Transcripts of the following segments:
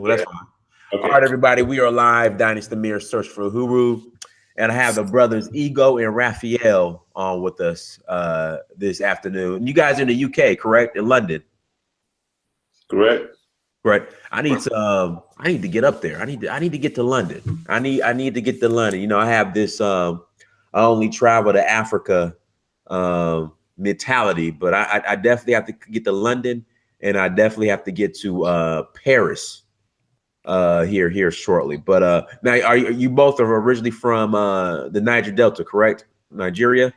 Well, that's fine. Okay. All right, everybody, we are live. Dynasty Mirror Search for Uhuru. And I have the brothers Igho and Raphael on with us this afternoon. You guys are in the UK, correct? In London. Correct. Right. I need to get up there. I need to get to London. I need to get to London. You know, I have this I only travel to Africa mentality, but I definitely have to get to London, and I definitely have to get to Paris here shortly. But now are you both are originally from the Niger Delta, correct? Nigeria?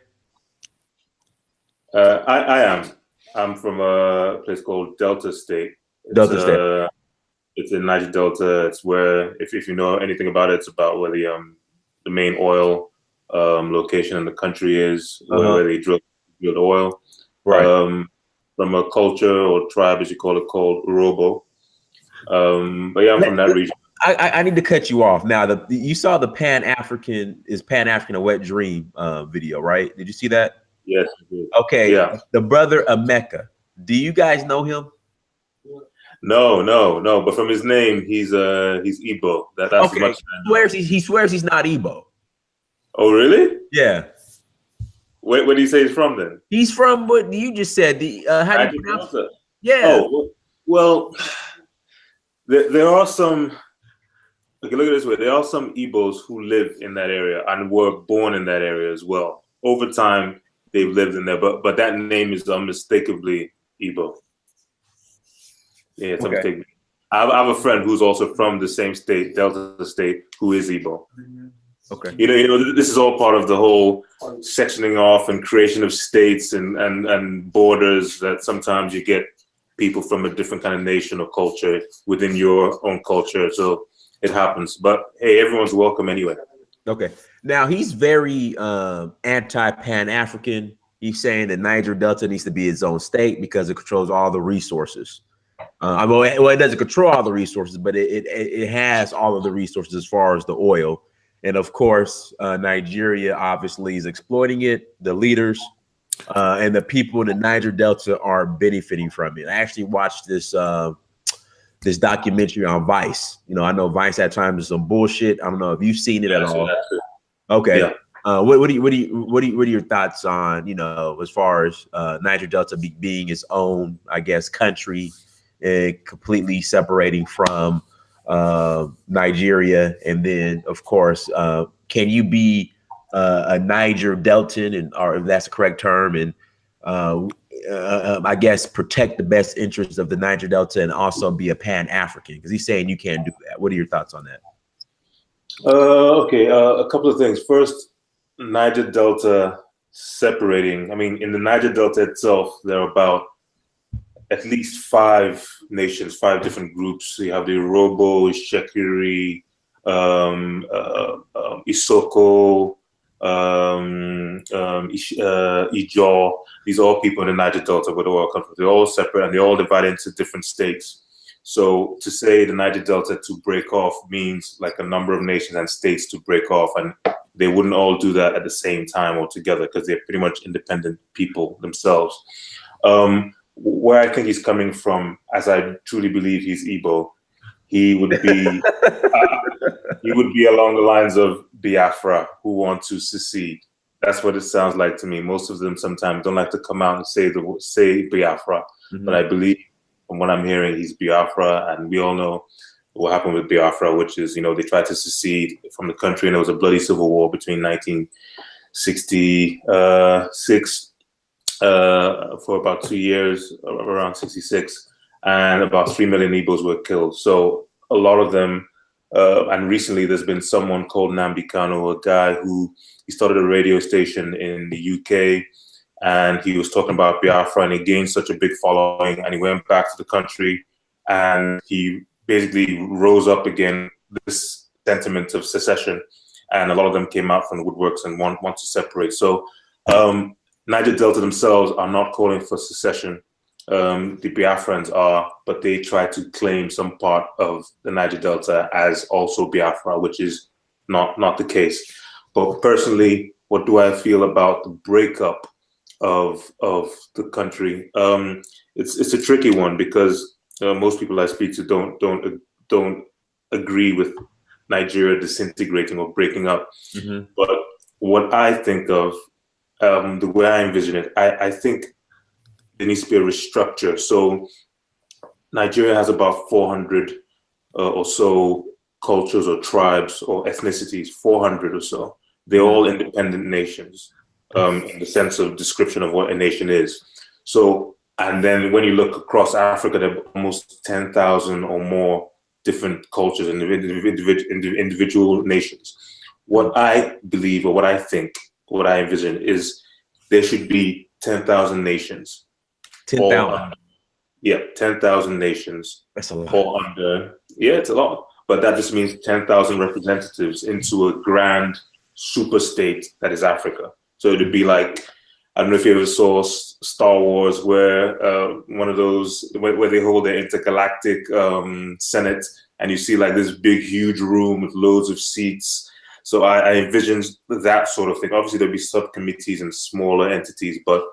I am. I'm from a place called Delta State. Delta State. It's in Niger Delta. It's where, if you know anything about it, it's about where the main oil location in the country is, where they drill the oil. Right. From a culture or tribe, as you call it, called Urobo. But yeah, I'm from that region. I need to cut you off now. You saw the Pan-African a wet dream video, right? Did you see that? Yes, I did. Okay. Yeah. The brother Emeka. Do you guys know him? No. But from his name, he's Igbo. That's okay. Much he swears he's not Igbo. Oh, really? Yeah. Where did he say he's from then? He's from what you just said. How do you pronounce it? Yeah. Oh, well, there are some. Okay, look at it this way. There are some Igbos who live in that area and were born in that area as well. Over time, they've lived in there, but that name is unmistakably Igbo. Yeah, it's unmistakably. I have a friend who's also from the same state, Delta State, who is Igbo. Okay. You know, this is all part of the whole sectioning off and creation of states and borders, that sometimes you get people from a different kind of nation or culture within your own culture. So it happens. But hey, everyone's welcome anyway. Okay. Now he's very anti-Pan-African. He's saying that Niger Delta needs to be its own state because it controls all the resources. Well, it doesn't control all the resources, but it has all of the resources as far as the oil. And of course, Nigeria obviously is exploiting it. The leaders and the people in the Niger Delta are benefiting from it. I actually watched this this documentary on Vice. You know, I know Vice at times is some bullshit. I don't know if you've seen it at all. Okay. Yeah. What are your thoughts on, you know, as far as Niger Delta being its own, I guess, country and completely separating from Nigeria? And then, of course, can you be a Niger Deltan, or if that's the correct term, and I guess protect the best interests of the Niger Delta and also be a Pan-African? Because he's saying you can't do that. What are your thoughts on that? Okay, a couple of things. First, Niger Delta separating. I mean, in the Niger Delta itself, there are about at least 5 nations, 5 different groups. So you have the Urobo, Shekiri, Isoko, Igho. These are all people in the Niger Delta where the oil comes from. They're all separate and they all divide into different states. So to say the Niger Delta to break off means like a number of nations and states to break off, and they wouldn't all do that at the same time or together because they're pretty much independent people themselves. Where I think he's coming from, as I truly believe he's Igbo, he would be along the lines of Biafra, who want to secede. That's what it sounds like to me. Most of them sometimes don't like to come out and say Biafra, but I believe from what I'm hearing, he's Biafra, and we all know what happened with Biafra, which is, you know, they tried to secede from the country, and there was a bloody civil war between 1966 for about 2 years, around 66, and about 3 million Igbos were killed. So a lot of them, and recently there's been someone called Nnamdi Kanu, a guy he started a radio station in the UK, and he was talking about Biafra, and he gained such a big following, and he went back to the country, and he basically rose up again this sentiment of secession, and a lot of them came out from the woodworks and want to separate. So Niger Delta themselves are not calling for secession. The Biafrans are, but they try to claim some part of the Niger Delta as also Biafra, which is not the case. But personally, what do I feel about the breakup of the country? It's a tricky one because most people I speak to don't don't agree with Nigeria disintegrating or breaking up. But what I think of, the way I envision it, I think there needs to be a restructure. So Nigeria has about 400 or so cultures or tribes or ethnicities, 400 or so. They're all independent nations in the sense of description of what a nation is. So, and then when you look across Africa, there are almost 10,000 or more different cultures and individual nations. What I believe, or what I think, what I envision is there should be 10,000 nations. 10,000. Yeah, 10,000 nations. That's a lot. All under, yeah, it's a lot. But that just means 10,000 representatives into a grand super state that is Africa. So it'd be like, I don't know if you ever saw Star Wars, where one of those, where they hold their intergalactic Senate, and you see like this big, huge room with loads of seats. So I envision that sort of thing. Obviously, there'll be subcommittees and smaller entities, but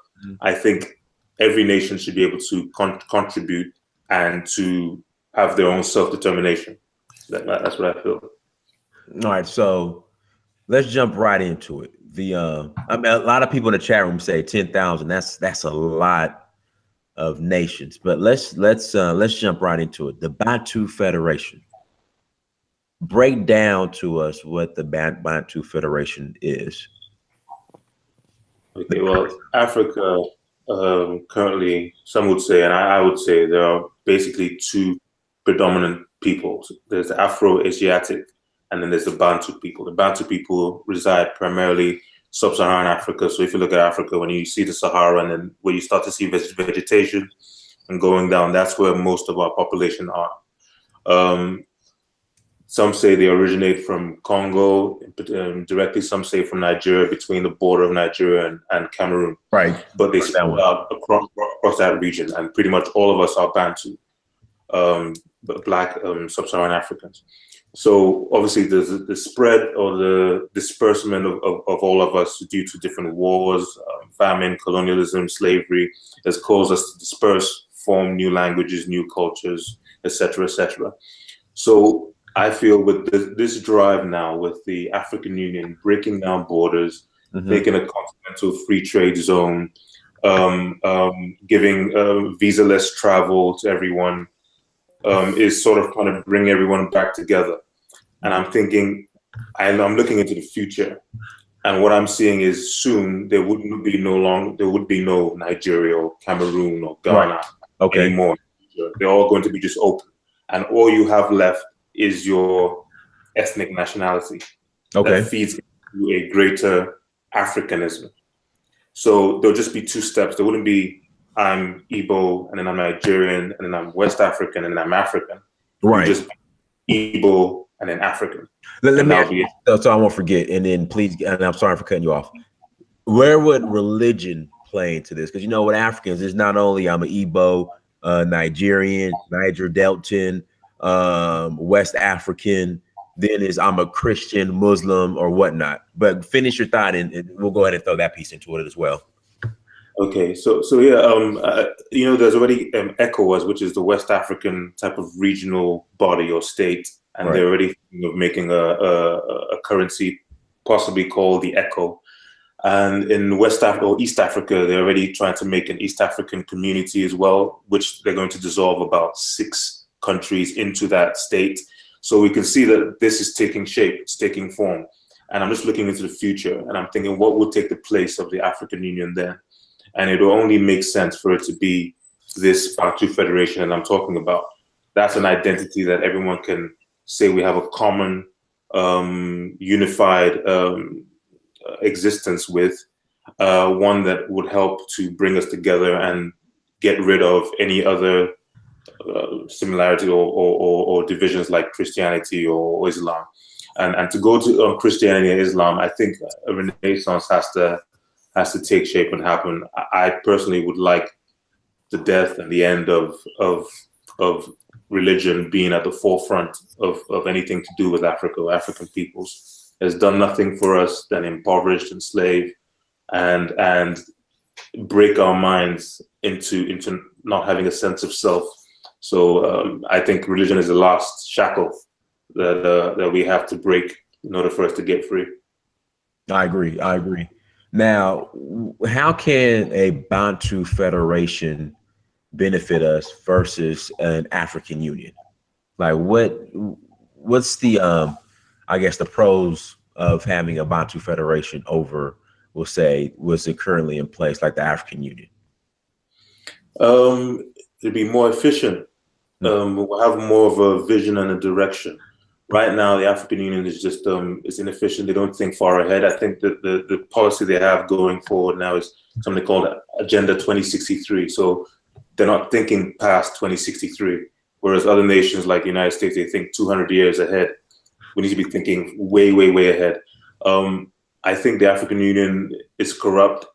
I think every nation should be able to contribute and to have their own self-determination. That's what I feel. All right, so let's jump right into it. I mean, a lot of people in the chat room say 10,000. That's a lot of nations, but let's jump right into it. The Bantu Federation. Break down to us what the Bantu Federation is. Okay, well, Africa currently, some would say, and I would say, there are basically two predominant peoples. There's the Afro-Asiatic, and then there's the Bantu people. The Bantu people reside primarily sub-Saharan Africa. So if you look at Africa, when you see the Sahara and then where you start to see vegetation and going down, that's where most of our population are. Some say they originate from Congo directly. Some say from Nigeria, between the border of Nigeria and Cameroon. Right. But they spread out across that region, and pretty much all of us are Bantu, Black sub-Saharan Africans. So obviously the spread or the disbursement of all of us due to different wars, famine, colonialism, slavery, has caused us to disperse, form new languages, new cultures, etc., etc. So I feel with this drive now, with the African Union breaking down borders, making a continental free trade zone, giving visa-less travel to everyone, is sort of trying to bring everyone back together. And I'm thinking, I'm looking into the future, and what I'm seeing is soon there would be no Nigeria or Cameroon or Ghana anymore. They're all going to be just open, and all you have left is your ethnic nationality that feeds into a greater Africanism. So there'll just be two steps. There wouldn't be I'm Igbo and then I'm Nigerian and then I'm West African and then I'm African. Right. Just Igbo and then African. Let me ask you, so I won't forget, and then please, and I'm sorry for cutting you off. Where would religion play into this? Because you know, with Africans, it's not only I'm an Igbo, Nigerian, Niger Delta, West African, then is I'm a Christian, Muslim, or whatnot. But finish your thought, and we'll go ahead and throw that piece into it as well. Okay, so yeah, you know, there's already ECOWAS, which is the West African type of regional body or state, and they're already thinking of making a currency, possibly called the ECO. And in West Africa or East Africa, they're already trying to make an East African community as well, which they're going to dissolve about 6 countries into that state. So we can see that this is taking shape, it's taking form. And I'm just looking into the future, and I'm thinking, what will take the place of the African Union then? And it will only make sense for it to be this Bantu Federation that I'm talking about. That's an identity that everyone can say we have a common, unified existence with, one that would help to bring us together and get rid of any other similarity or divisions like Christianity or Islam. And to go to Christianity and Islam, I think a renaissance has to take shape and happen. I personally would like the death and the end of religion being at the forefront of anything to do with Africa or African peoples. It has done nothing for us than impoverish, enslave, and break our minds into not having a sense of self So I think religion is the last shackle that we have to break in order for us to get free. I agree. Now, how can a Bantu Federation benefit us versus an African Union? Like what's the I guess the pros of having a Bantu Federation over, we'll say, was it currently in place, like the African Union? It'd be more efficient. We'll have more of a vision and a direction. Right now, the African Union is just it's inefficient. They don't think far ahead. I think that the policy they have going forward now is something called Agenda 2063. So they're not thinking past 2063, whereas other nations like the United States, they think 200 years ahead. We need to be thinking way, way, way ahead. I think the African Union is corrupt.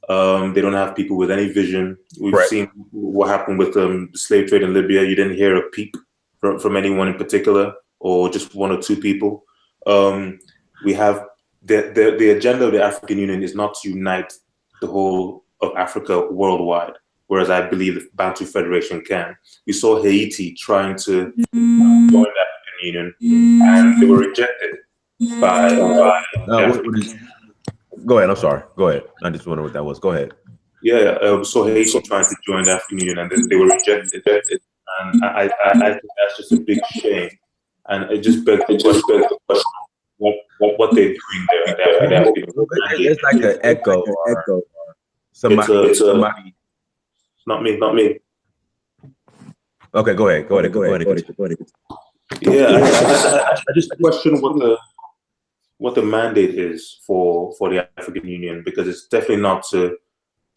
They don't have people with any vision. We've seen what happened with the slave trade in Libya. You didn't hear a peep from anyone in particular, or just one or two people. We have the agenda of the African Union is not to unite the whole of Africa worldwide, whereas I believe the Bantu Federation can. We saw Haiti trying to join the African Union, and they were rejected by Go ahead. I'm sorry. Go ahead. I just wonder what that was. Go ahead. Yeah. So Haiti trying to join the African Union, and they were rejected. And I think that's just a big shame. And it just begs the question, what they're doing there. It's like an echo. Somebody. Not me. Okay, go ahead. Yeah, I just question what the mandate is for the African Union, because it's definitely not to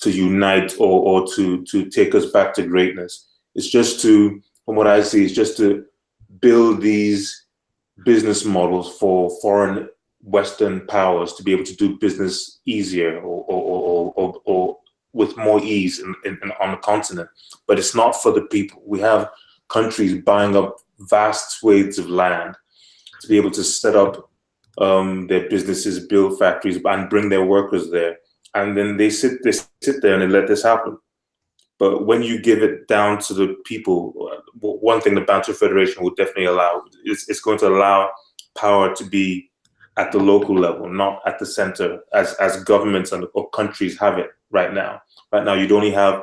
unite or to take us back to greatness. It's just to, from what I see, it's just to build these business models for foreign Western powers to be able to do business easier or with more ease on the continent. But it's not for the people. We have countries buying up vast swathes of land to be able to set up their businesses, build factories, and bring their workers there. And then they sit there and they let this happen. But when you give it down to the people, one thing the Bantu Federation will definitely allow is it's going to allow power to be at the local level, not at the center, as governments or countries have it right now. Right now, you'd only have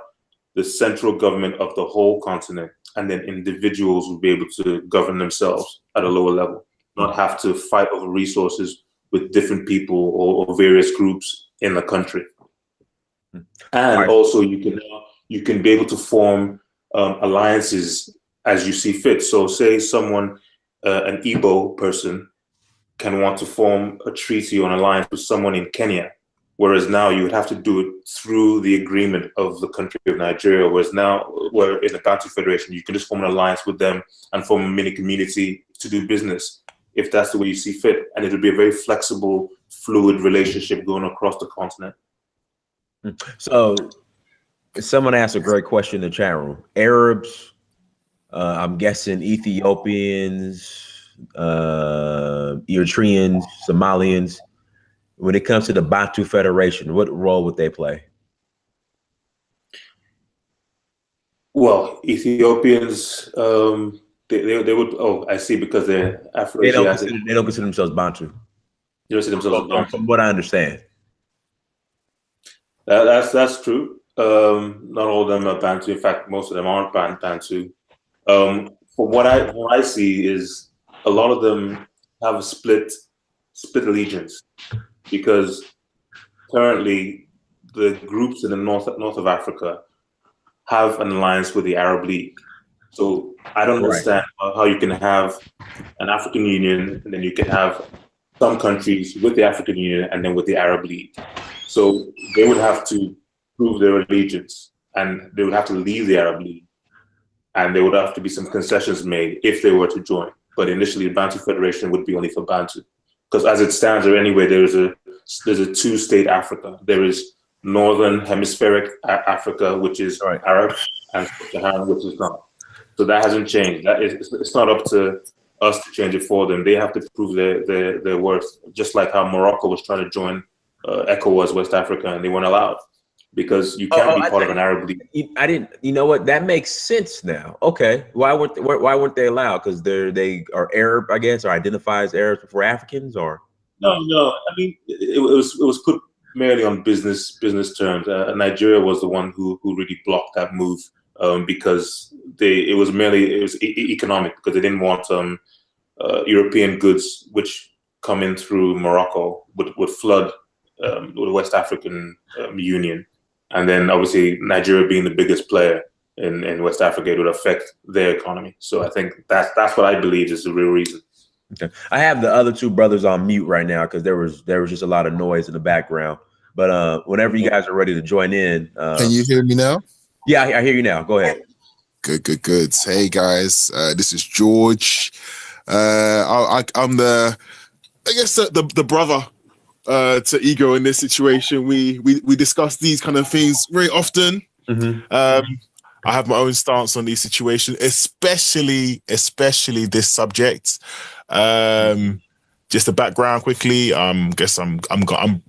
the central government of the whole continent, and then individuals will be able to govern themselves at a lower level, not have to fight over resources with different people or various groups in the country. And also, you can be able to form alliances as you see fit. So say someone, an Igbo person, can want to form a treaty or an alliance with someone in Kenya, whereas now you would have to do it through the agreement of the country of Nigeria, whereas now, where in the Bantu Federation, you can just form an alliance with them and form a mini community to do business, if that's the way you see fit. And it'll be a very flexible, fluid relationship going across the continent. So someone asked a great question in the chat room. Arabs, I'm guessing Ethiopians, Eritreans, Somalians. When it comes to the Bantu Federation, what role would they play? Well, Ethiopians, they would. Oh, I see, because they're Afro-Asiatic. They don't consider themselves Bantu. They don't consider themselves Bantu. From what I understand. That's true. Not all of them are Bantu. In fact, most of them aren't Bantu. From what I see is a lot of them have a split allegiance, because currently the groups in the north of Africa have an alliance with the Arab League. So I don't understand how you can have an African Union and then you can have some countries with the African Union and then with the Arab League. So they would have to prove their allegiance, and they would have to leave the Arab League, and there would have to be some concessions made if they were to join. But initially, the Bantu Federation would be only for Bantu, because as it stands, or anyway, there's a two-state Africa. There is Northern Hemispheric Africa, which is Arab, and Sub-Saharan, which is not. So that hasn't changed. It's not up to us to change it for them. They have to prove their worth, just like how Morocco was trying to join ECOWAS West Africa, and they weren't allowed. because you can't be part of an Arab League. I didn't. You know what? That makes sense now. Okay, why weren't they allowed? Because they are Arab, I guess, or identify as Arabs before Africans, or no. I mean, it was put merely on business terms. Nigeria was the one who really blocked that move because it was economic, because they didn't want European goods which come in through Morocco would flood the West African Union. And then obviously Nigeria being the biggest player in West Africa, it would affect their economy. So I think that's what I believe is the real reason. Okay. I have the other two brothers on mute right now because there was just a lot of noise in the background. But whenever you guys are ready to join in, can you hear me now? Yeah, I hear you now. Go ahead. Good. Hey guys, this is George. I'm the brother to Igho in this situation. We discuss these kind of things very often. Mm-hmm. I have my own stance on these situations, especially this subject. Just a background quickly. I'm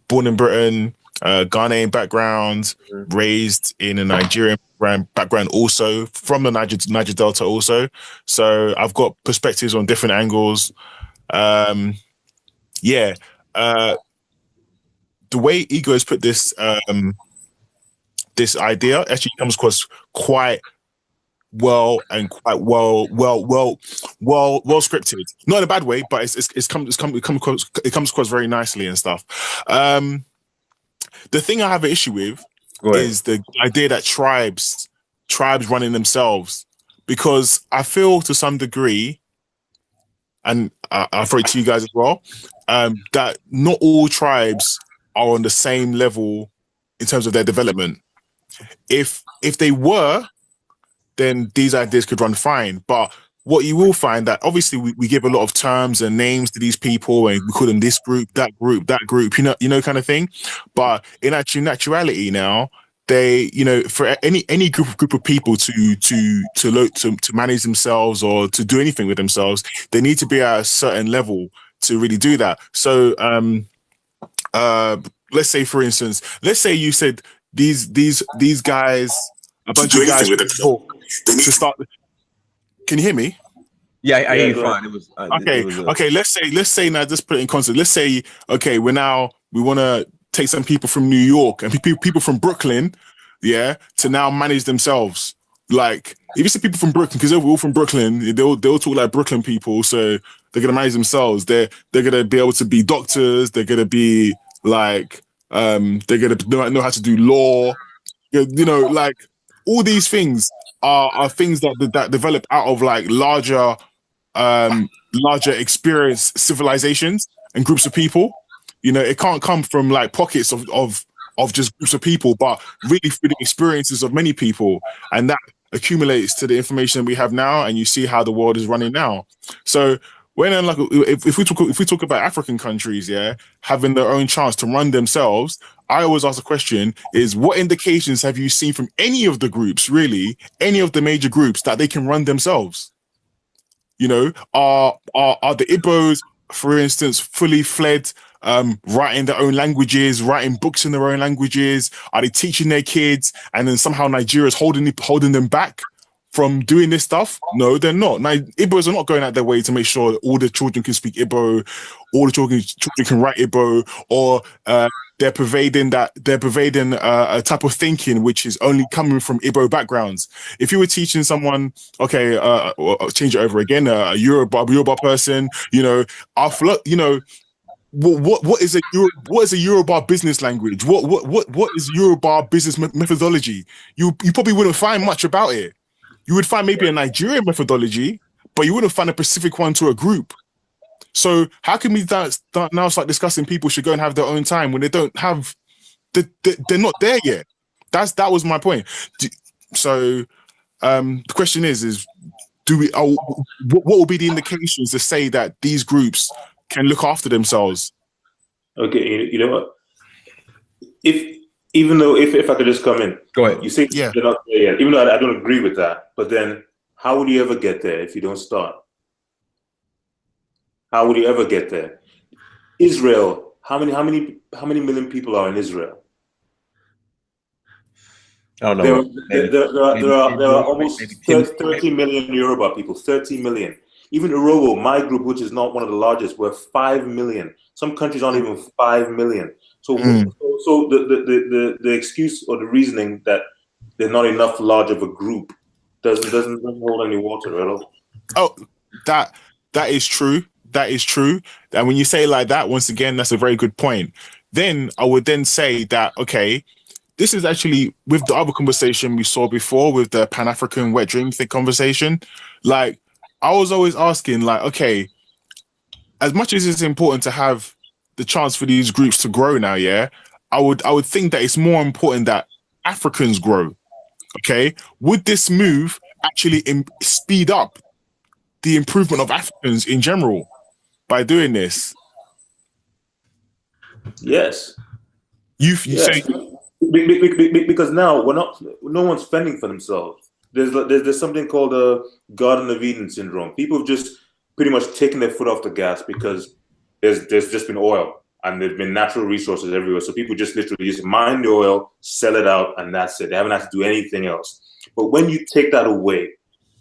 born in Britain, Ghanaian background, raised in a Nigerian background, also from the Niger Delta also. So I've got perspectives on different angles. The way Igho has put this this idea actually comes across quite well and quite well scripted. Not in a bad way, but it comes across very nicely and stuff. The thing I have an issue with is the idea that tribes running themselves, because I feel to some degree, and I'll throw it to you guys as well, that not all tribes are on the same level in terms of their development. If they were, then these ideas could run fine. But what you will find that obviously we give a lot of terms and names to these people, and we call them this group, that group, you know, kind of thing. But in actuality now, they, for any group of people to manage themselves or to do anything with themselves, they need to be at a certain level to really do that. So let's say, for instance, you said these guys, a bunch of guys to start. Can you hear me? Yeah, I hear you fine. It was okay. Let's say now, just put it in context. Let's say, okay, we want to take some people from New York and people from Brooklyn, to now manage themselves. Like, if you see people from Brooklyn, because they're all from Brooklyn, they'll talk like Brooklyn people, so they're gonna manage themselves. They're gonna be able to be doctors. They're gonna be like, they're gonna know how to do law. Like, all these things are things that develop out of like larger experienced civilizations and groups of people. It can't come from like pockets of just groups of people, but really through the experiences of many people, and that accumulates to the information we have now, and you see how the world is running now. So when if we talk about African countries, having their own chance to run themselves, I always ask the question is, what indications have you seen from any of the groups, really, any of the major groups, that they can run themselves? Are the Igbos, for instance, fully fled, writing their own languages, writing books in their own languages? Are they teaching their kids, and then somehow Nigeria is holding them back from doing this stuff? No, they're not. Igbos are not going out their way to make sure that all the children can speak Igbo, all the children can write Igbo, or they're pervading a type of thinking which is only coming from Igbo backgrounds. If you were teaching someone, okay, I'll change it over again, a Yoruba person, what is a Yoruba business language? What is Yoruba business methodology? You probably wouldn't find much about it. You would find maybe a Nigerian methodology, but you wouldn't find a specific one to a group. So how can we now start discussing people should go and have their own time when they don't have, they're not there yet? That was my point. So the question is what will be the indications to say that these groups can look after themselves? Okay, you know what? If I could just come in, go ahead. You say they're not there yet, even though I don't agree with that. But then, how would you ever get there if you don't start? How would you ever get there? Israel, how many million people are in Israel? I don't There, know. there are almost maybe 10 30 million Yoruba people, 30 million. Even Urobo, my group, which is not one of the largest, we're 5 million. Some countries aren't even 5 million. So, so the excuse or the reasoning that there's not enough large of a group doesn't hold any water at all. Oh, that is true. That is true. And when you say it like that, once again, that's a very good point. Then I would then say that, okay, this is actually with the other conversation we saw before with the Pan-African wet dream thing conversation. Like, I was always asking, like, okay, as much as it's important to have the chance for these groups to grow now, yeah, I would think that it's more important that Africans grow. Okay, would this move actually speed up the improvement of Africans in general by doing this? Yes. You yes. say because now no one's fending for themselves. There's something called a Garden of Eden syndrome. People have just pretty much taken their foot off the gas because there's just been oil and there's been natural resources everywhere. So people just literally just mine the oil, sell it out, and that's it. They haven't had to do anything else. But when you take that away,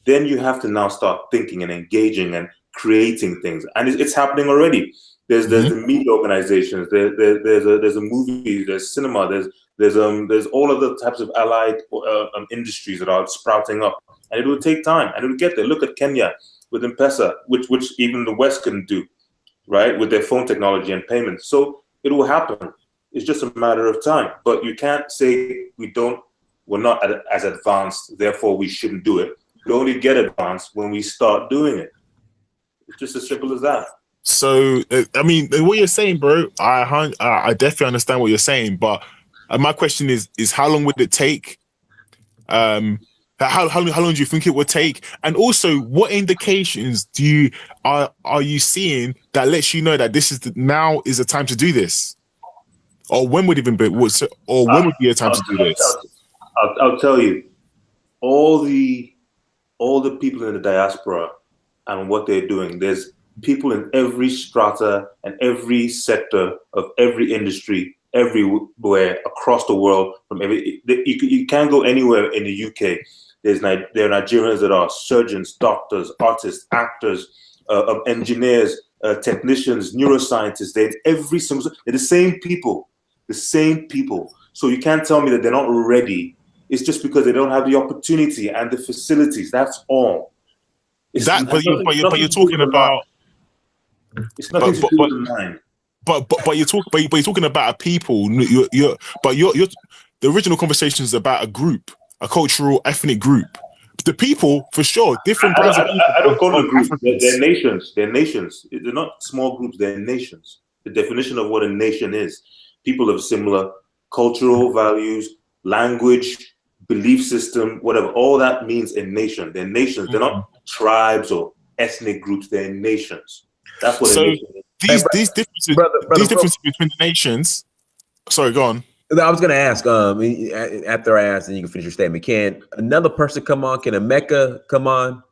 then you have to now start thinking and engaging and creating things, and it's happening already. There's the media organizations, there's a movie, there's cinema, there's all of the types of allied industries that are sprouting up, and it will take time, and it will get there. Look at Kenya with M-Pesa, which even the West can do, right, with their phone technology and payments. So it will happen. It's just a matter of time. But you can't say we're not as advanced, therefore we shouldn't do it. We only get advanced when we start doing it. It's just as simple as that. So, I mean, what you're saying, bro, I definitely understand what you're saying, but my question is how long would it take? How long do you think it would take? And also, what indications are you seeing that lets you know that this is now is the time to do this? Or when would even be? Or when would be a time to do this? I'll tell you, all the people in the diaspora and what they're doing. There's people in every strata and every sector of every industry, everywhere across the world. You can't go anywhere in the UK. There are Nigerians that are surgeons, doctors, artists, actors, engineers, technicians, neuroscientists. They're the same people. The same people. So you can't tell me that they're not ready. It's just because they don't have the opportunity and the facilities. That's all. But you're talking about. It's nothing to do with the mind. But you're talking about a people. But the original conversation is about a group, a cultural ethnic group. The people, for sure, different brands of people. I don't call them groups. They're nations. They're nations. They're not small groups. They're nations. The definition of what a nation is: people of similar cultural values, language, belief system, whatever. All that means a nation. They're nations. They're not tribes or ethnic groups. They're nations. That's what a nation is. These differences between the nations. Sorry, go on. I was going to ask, after I ask, and you can finish your statement. Can another person come on? Can a Mecca come on?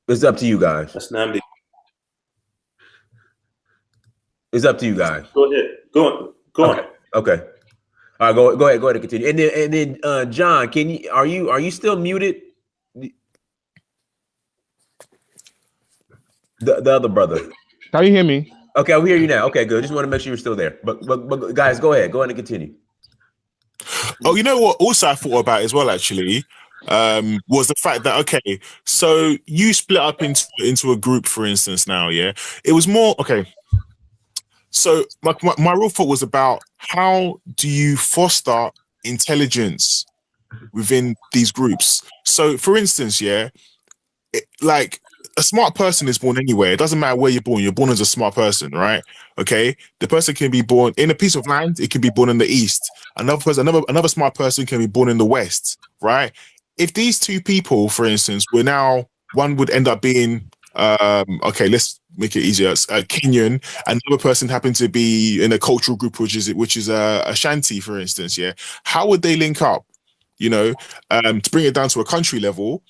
It's up to you guys. That's Namdi. It's up to you guys. Go ahead. Go on. Okay. All right. Go ahead and continue. And then John, are you still muted? The other brother. Can you hear me? Okay, we hear you now. Okay, good. Just want to make sure you're still there. But guys, go ahead and continue. Oh, you know what? Also, I thought about as well. Actually, was the fact that okay, so you split up into a group, for instance. Now, yeah, it was more okay. So my real thought was about how do you foster intelligence within these groups? So, for instance, yeah, like. A smart person is born anywhere. It doesn't matter where you're born. You're born as a smart person, right? Okay. The person can be born in a piece of land. It can be born in the east. Another smart person can be born in the west, right? If these two people, for instance, one would end up being okay. Let's make it easier. Kenyan, and another person happened to be in a cultural group, which is Ashanti, for instance. Yeah. How would they link up? You know, to bring it down to a country level.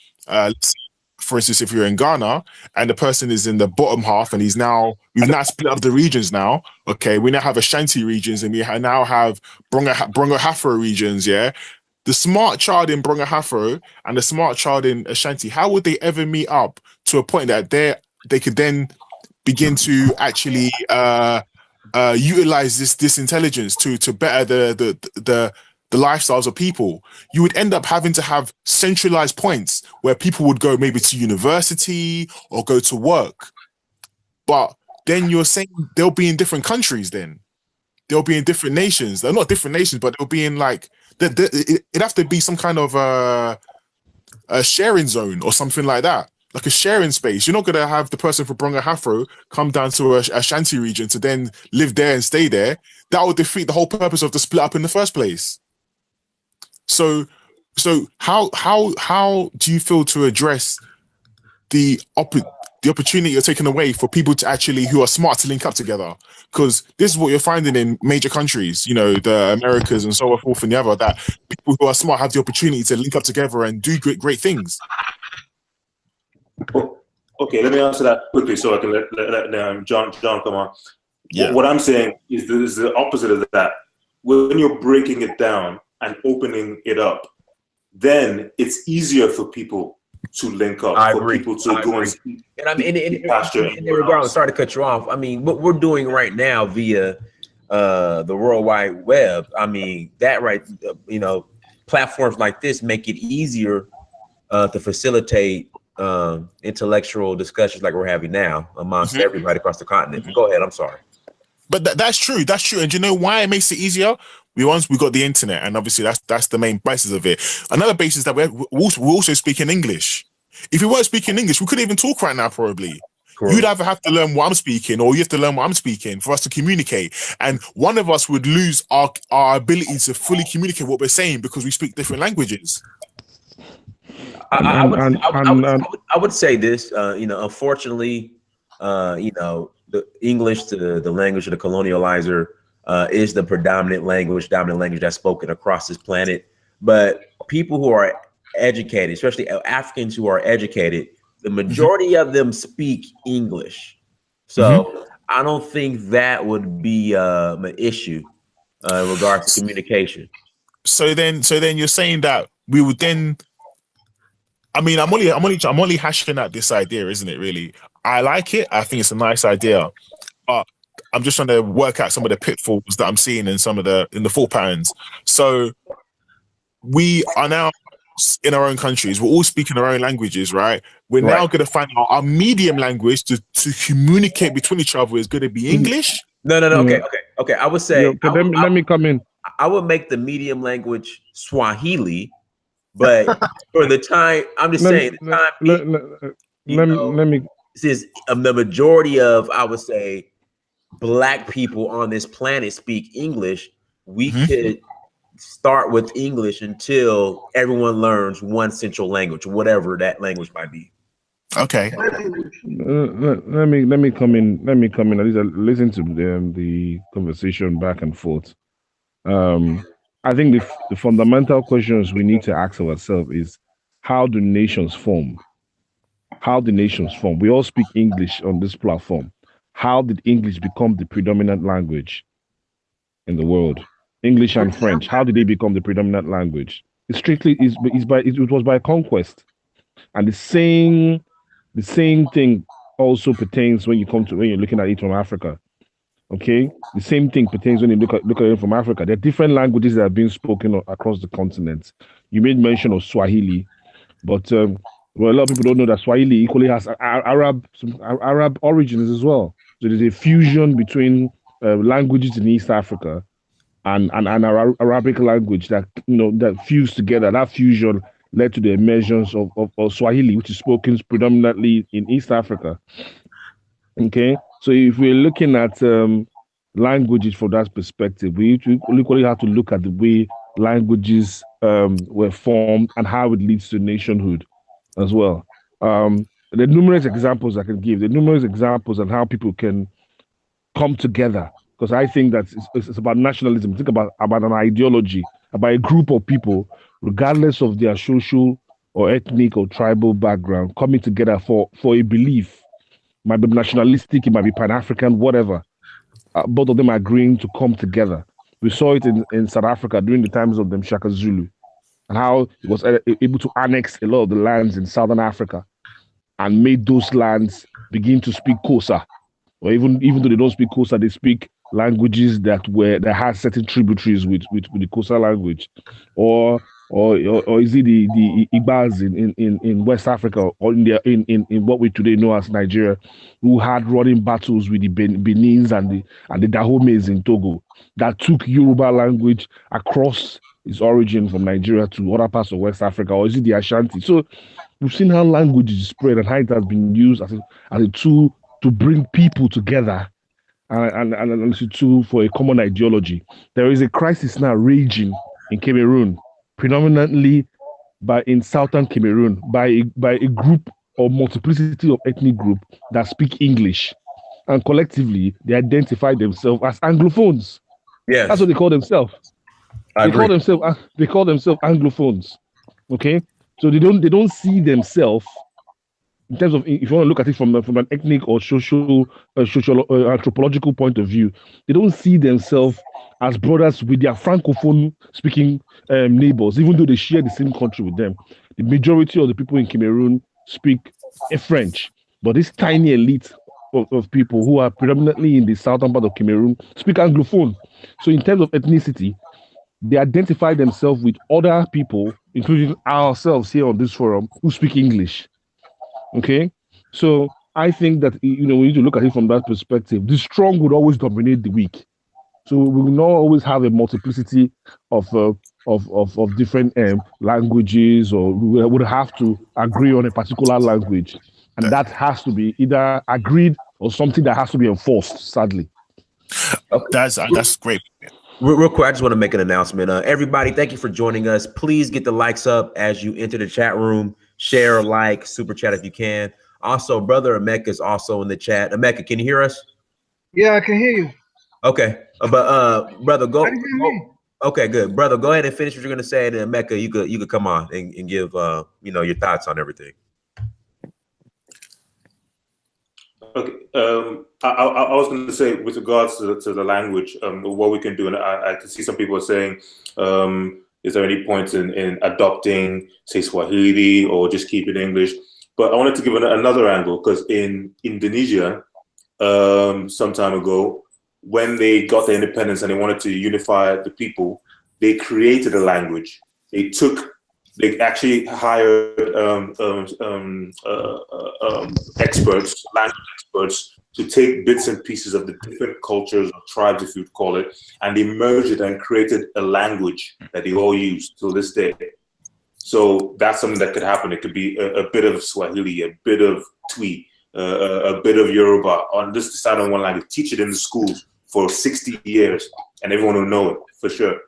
for instance, if you're in Ghana and the person is in the bottom half and we've now split up the regions now. Okay, we now have Ashanti regions and we now have Brongo-Hafro regions, yeah? The smart child in Brongo-Hafro and the smart child in Ashanti, how would they ever meet up to a point that they could then begin to actually utilize this intelligence to better the lifestyles of people? You would end up having to have centralized points where people would go maybe to university or go to work. But then you're saying they'll be in different countries then. They'll be in different nations. They're not different nations, but they'll be in like, it'd have to be some kind of a sharing zone or something like that. Like a sharing space. You're not going to have the person from Brongo-Hafro come down to a Ashanti region to then live there and stay there. That would defeat the whole purpose of the split up in the first place. So how do you feel to address the opportunity you're taking away for people to actually, who are smart, to link up together? Because this is what you're finding in major countries, you know, the Americas and so forth and the other, that people who are smart have the opportunity to link up together and do great things. Okay, let me answer that quickly so I can let John come on. Yeah. What I'm saying is the opposite of that. When you're breaking it down and opening it up, then it's easier for people to link up. I agree. People to go and speak. And I mean, in regard, sorry to cut you off. I mean, what we're doing right now via the World Wide Web, I mean, that right, you know, platforms like this make it easier to facilitate intellectual discussions like we're having now amongst everybody across the continent. Go ahead. I'm sorry. But that's true. That's true. And do you know why it makes it easier? We got the internet, and obviously that's the main basis of it. Another basis that we also speak in English. If we weren't speaking English, we couldn't even talk right now, probably. Correct. You'd either have to learn what I'm speaking, or you have to learn what I'm speaking for us to communicate. And one of us would lose our ability to fully communicate what we're saying because we speak different languages. I would say this, you know, unfortunately, you know, the English, to the language of the colonializer, is the dominant language that's spoken across this planet. But people who are educated, especially Africans who are educated, the majority of them speak English. So I don't think that would be an issue in regards to communication. So then you're saying that we would then, I mean, I'm only hashing out this idea, isn't it? Really, I like it. I think it's a nice idea, but I'm just trying to work out some of the pitfalls that I'm seeing in the thought patterns. So we are now in our own countries. We're all speaking our own languages, right? We're now going to find our medium language to communicate between each other is going to be English. No. Okay. I would say. Let me come in. I would make the medium language Swahili. But for the time, I'm just saying, let me. Since the majority of, I would say, Black people on this planet speak English, we could start with English until everyone learns one central language, whatever that language might be. Okay. Let me come in. At least listen to the conversation back and forth. I think the fundamental questions we need to ask ourselves is, how do nations form? How do nations form? We all speak English on this platform. How did English become the predominant language in the world? English and French, how did they become the predominant language? It was by conquest. And the same thing also pertains when you're looking at it from Africa. Okay, the same thing pertains when you look at it from Africa. There are different languages that are being spoken across the continent. You made mention of Swahili, but a lot of people don't know that Swahili equally has Arab origins as well. So there's a fusion between languages in East Africa and Arabic language that fused together. That fusion led to the emergence of Swahili, which is spoken predominantly in East Africa. Okay, so if we're looking at languages from that perspective, we equally have to look at the way languages were formed and how it leads to nationhood as well. There are numerous examples I can give. There are numerous examples on how people can come together, because I think that it's about nationalism. Think about an ideology, about a group of people, regardless of their social or ethnic or tribal background coming together for a belief. Might be nationalistic, it might be Pan-African, whatever. Both of them agreeing to come together. We saw it in South Africa during the times of them Shaka Zulu, and how it was able to annex a lot of the lands in Southern Africa and made those lands begin to speak Xhosa. Or even though they don't speak Xhosa, they speak languages that had certain tributaries with the Xhosa language, or is it the Igbas in West Africa, or in what we today know as Nigeria, who had running battles with the Benins and the Dahomes in Togo, that took Yoruba language across its origin from Nigeria to other parts of West Africa, or is it the Ashanti? So we've seen how language is spread and how it has been used as a tool to bring people together and as a tool for a common ideology. There is a crisis now raging in Cameroon, predominantly in southern Cameroon, by a group or multiplicity of ethnic group that speak English, and collectively they identify themselves as Anglophones. Yes, that's what they call themselves. They call themselves Anglophones. Okay, so they don't see themselves in terms of, if you want to look at it from an ethnic or social anthropological point of view, they don't see themselves as brothers with their francophone speaking neighbors, even though they share the same country with them. The majority of the people in Cameroon speak French, but this tiny elite of people who are predominantly in the southern part of Cameroon speak Anglophone. So in terms of ethnicity, they identify themselves with other people, including ourselves here on this forum, who speak English. Okay, so I think that we need to look at it from that perspective. The strong would always dominate the weak, so we will not always have a multiplicity of different languages, or we would have to agree on a particular language, and that has to be either agreed or something that has to be enforced. Sadly, that's great. Real quick, I just want to make an announcement. Everybody, thank you for joining us. Please get the likes up as you enter the chat room. Share, like, super chat if you can. Also, brother Emeka is also in the chat. Emeka, can you hear us? Yeah, I can hear you. Okay, but brother, go. Can you hear me? Okay, good, brother. Go ahead and finish what you're gonna say, and then Emeka, you could come on and give your thoughts on everything. Okay, I was going to say, with regards to the language, what we can do, and I can see some people are saying, is there any point in adopting, say, Swahili, or just keep it English? But I wanted to give another angle, because in Indonesia, some time ago, when they got their independence and they wanted to unify the people, they created a language. They actually hired experts, language experts, to take bits and pieces of the different cultures or tribes, if you'd call it, and they merged it and created a language that they all use till this day. So that's something that could happen. It could be a bit of Swahili, a bit of Twi, a bit of Yoruba, on just decide on one language, teach it in the schools for 60 years, and everyone will know it for sure.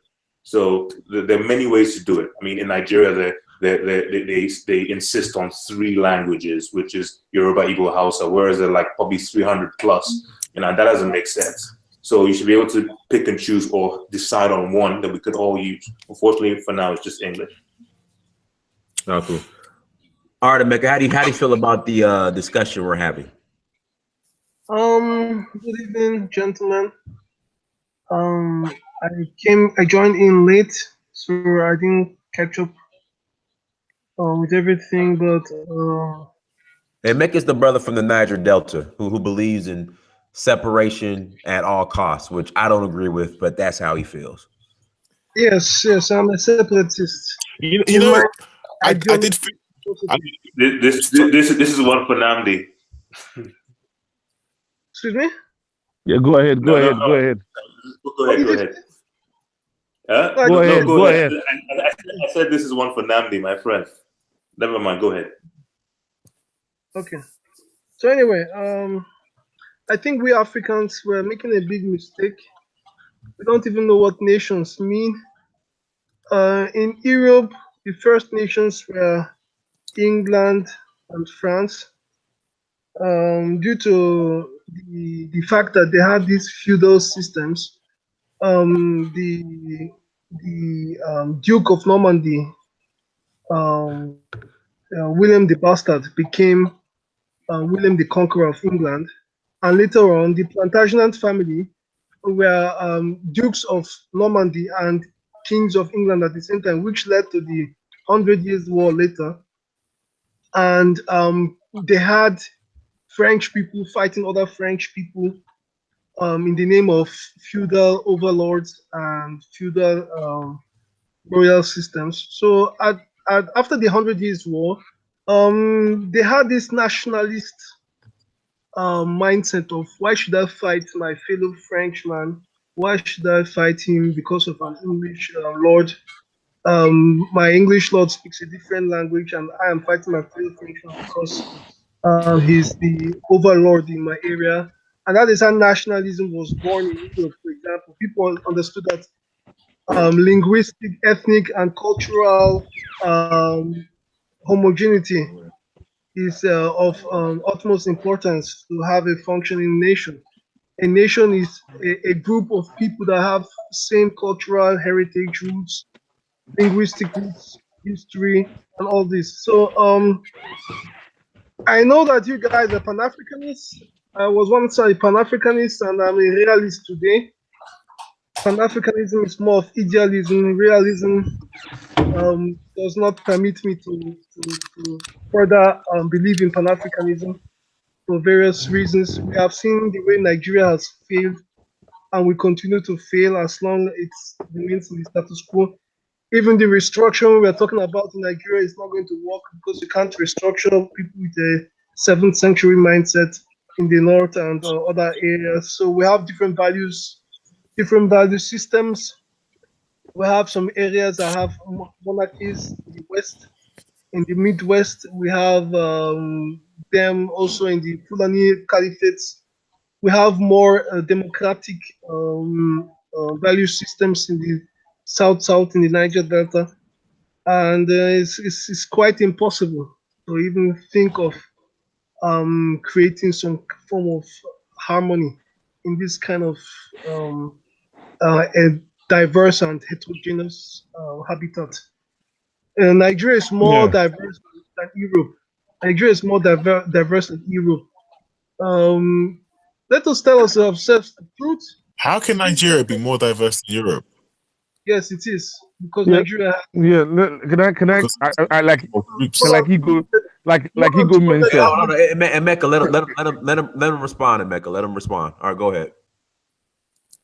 So there are many ways to do it. I mean, in Nigeria, they insist on 3 languages, which is Yoruba, Igbo, Hausa, whereas they're like probably 300 plus. That doesn't make sense. So you should be able to pick and choose or decide on one that we could all use. Unfortunately, for now, it's just English. Oh, cool. All right, Emeka, how do you feel about the discussion we're having? Good evening, gentlemen. I joined in late, so I didn't catch up with everything, but Emeka is the brother from the Niger Delta who believes in separation at all costs, which I don't agree with, but that's how he feels. Yes, I'm a separatist. I did. This is one for Namdi. Excuse me? Yeah, go ahead. Go ahead. Go ahead. Go ahead. I said this is one for Namdi, my friend. Never mind. Go ahead. Okay. So anyway, I think we Africans were making a big mistake. We don't even know what nations mean. In Europe, the first nations were England and France, due to the fact that they had these feudal systems. The Duke of Normandy William the Bastard became William the Conqueror of England, and later on the Plantagenet family were dukes of Normandy and kings of England at the same time, which led to the 100 Years' War later. And they had French people fighting other French people in the name of feudal overlords and feudal royal systems. So after the 100 Years' War, they had this nationalist mindset of, why should I fight my fellow Frenchman? Why should I fight him because of an English lord? My English lord speaks a different language, and I am fighting my fellow Frenchman because he's the overlord in my area. And that is how nationalism was born in Europe, for example. People understood that linguistic, ethnic, and cultural homogeneity is of utmost importance to have a functioning nation. A nation is a group of people that have same cultural heritage roots, linguistic roots, history, and all this. So I know that you guys are Pan-Africanists. I was once a Pan-Africanist, and I'm a realist today. Pan-Africanism is more of idealism. Realism does not permit me to further believe in Pan-Africanism for various reasons. We have seen the way Nigeria has failed, and will continue to fail as long as it remains in the status quo. Even the restructuring we're talking about in Nigeria is not going to work, because you can't restructure people with a 7th century mindset in the north and other areas. So we have different values, different value systems. We have some areas that have monarchies in the west. In the Midwest, we have them also in the Fulani caliphates. We have more democratic value systems in the south in the Niger Delta, and it's quite impossible to even think of creating some form of harmony in this kind of a diverse and heterogeneous habitat. Nigeria is more diverse than Europe. Nigeria is more diverse than Europe. Let us tell ourselves the truth. How can Nigeria be more diverse than Europe? Yes, it is, because Nigeria. Yeah, can I like Igho, like Igho mentioned. And Mecca, let him respond. Mecca, let him respond. All right, go ahead.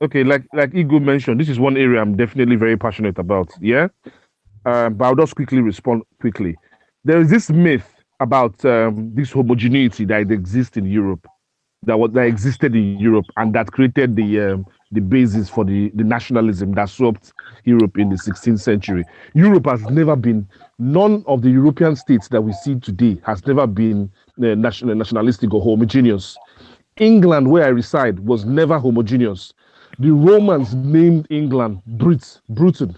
Okay, like Igho mentioned, this is one area I'm definitely very passionate about. Yeah, but I'll just quickly respond quickly. There is this myth about this homogeneity that exists in Europe, that existed in Europe, and that created the basis for the nationalism that swept Europe in the 16th century. Europe has never been, none of the European states that we see today has never been nationalistic or homogeneous. England, where I reside, was never homogeneous. The Romans named England Britain.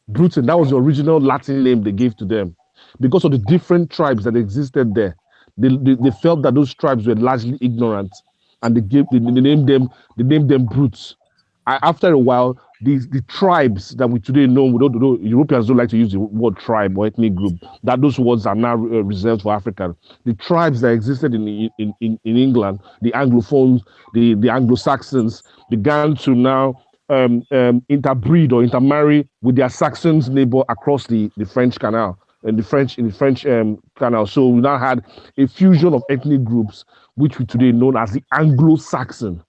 That was the original Latin name they gave to them. Because of the different tribes that existed there, they felt that those tribes were largely ignorant, and they named them brutes. After a while, the tribes that we today know, Europeans don't like to use the word tribe or ethnic group, that those words are now reserved for African. The tribes that existed in England, the Anglophones, the Anglo-Saxons, began to now interbreed or intermarry with their Saxons neighbor across the French Canal. In the French Canal. So we now had a fusion of ethnic groups, which we today know as the Anglo-Saxon.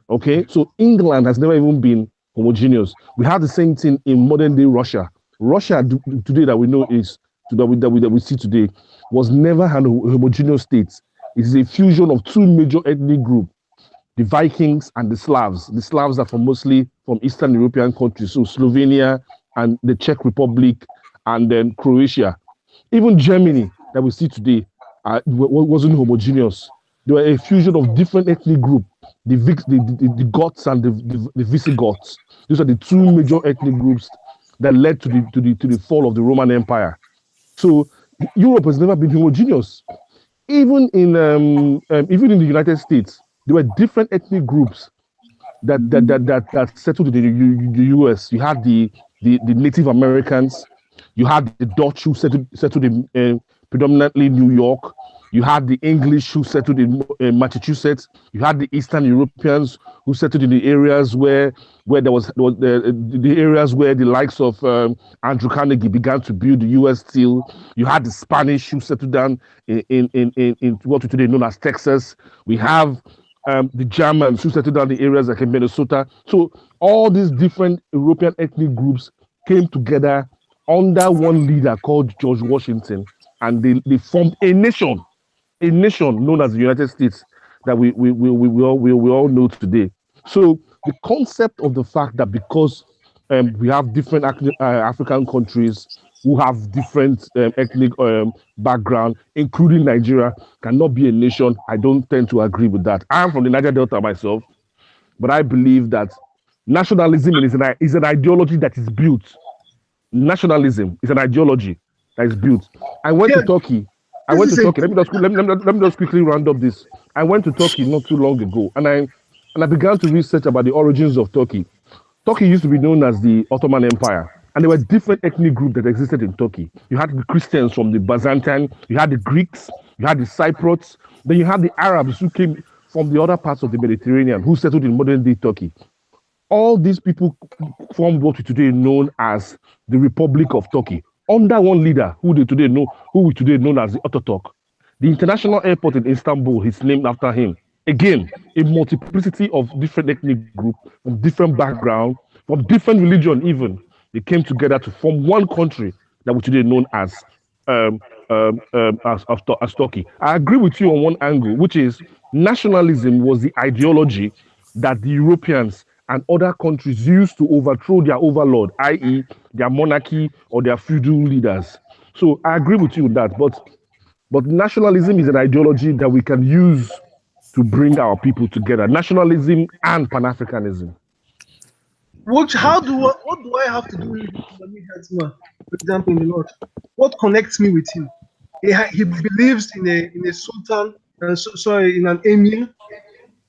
Okay, so England has never even been homogeneous. We have the same thing in modern day Russia. Russia today that we know that we see today was never a homogeneous state. It is a fusion of two major ethnic groups, the Vikings and the Slavs. The Slavs are mostly from Eastern European countries, so Slovenia and the Czech Republic, and then Croatia. Even Germany that we see today wasn't homogeneous. They were a fusion of different ethnic groups, the Goths and the Visigoths. These are the two major ethnic groups that led to the fall of the Roman Empire. So Europe has never been homogeneous. Even in the United States, there were different ethnic groups that settled in the US. You had the Native Americans. You had the Dutch who settled in predominantly New York. You had the English who settled in Massachusetts. You had the Eastern Europeans who settled in the areas where there was the areas where the likes of Andrew Carnegie began to build the U.S. Steel. You had the Spanish who settled down in what we today known as Texas. We have the Germans who settled down in areas like in Minnesota. So all these different European ethnic groups came together under one leader called George Washington, and they formed a nation known as the United States that we all know today. So the concept of the fact that because we have different African countries who have different ethnic background, including Nigeria, cannot be a nation, I don't tend to agree with that. I am from the Niger Delta myself, but I believe that nationalism is an ideology that is built. Nationalism is an ideology that is built. I went to Turkey. Let me just quickly round up this. I went to Turkey not too long ago, and I began to research about the origins of Turkey. Turkey used to be known as the Ottoman Empire, and there were different ethnic groups that existed in Turkey. You had the Christians from the Byzantine, you had the Greeks, you had the Cypriots, then you had the Arabs who came from the other parts of the Mediterranean, who settled in modern-day Turkey. All these people formed what we today know as the Republic of Turkey, under one leader who we today know as the Ataturk. The international airport in Istanbul is named after him. Again, a multiplicity of different ethnic groups from different backgrounds, from different religion even. They came together to form one country that we today known as Turkey. I agree with you on one angle, which is nationalism was the ideology that the Europeans and other countries used to overthrow their overlord, i.e. their monarchy or their feudal leaders. So I agree with you with that, but nationalism is an ideology that we can use to bring our people together. Nationalism and Pan-Africanism. What do I have to do with Islamic Hetzman, for example, in the north? What connects me with him? He believes in a sultan, in an emir.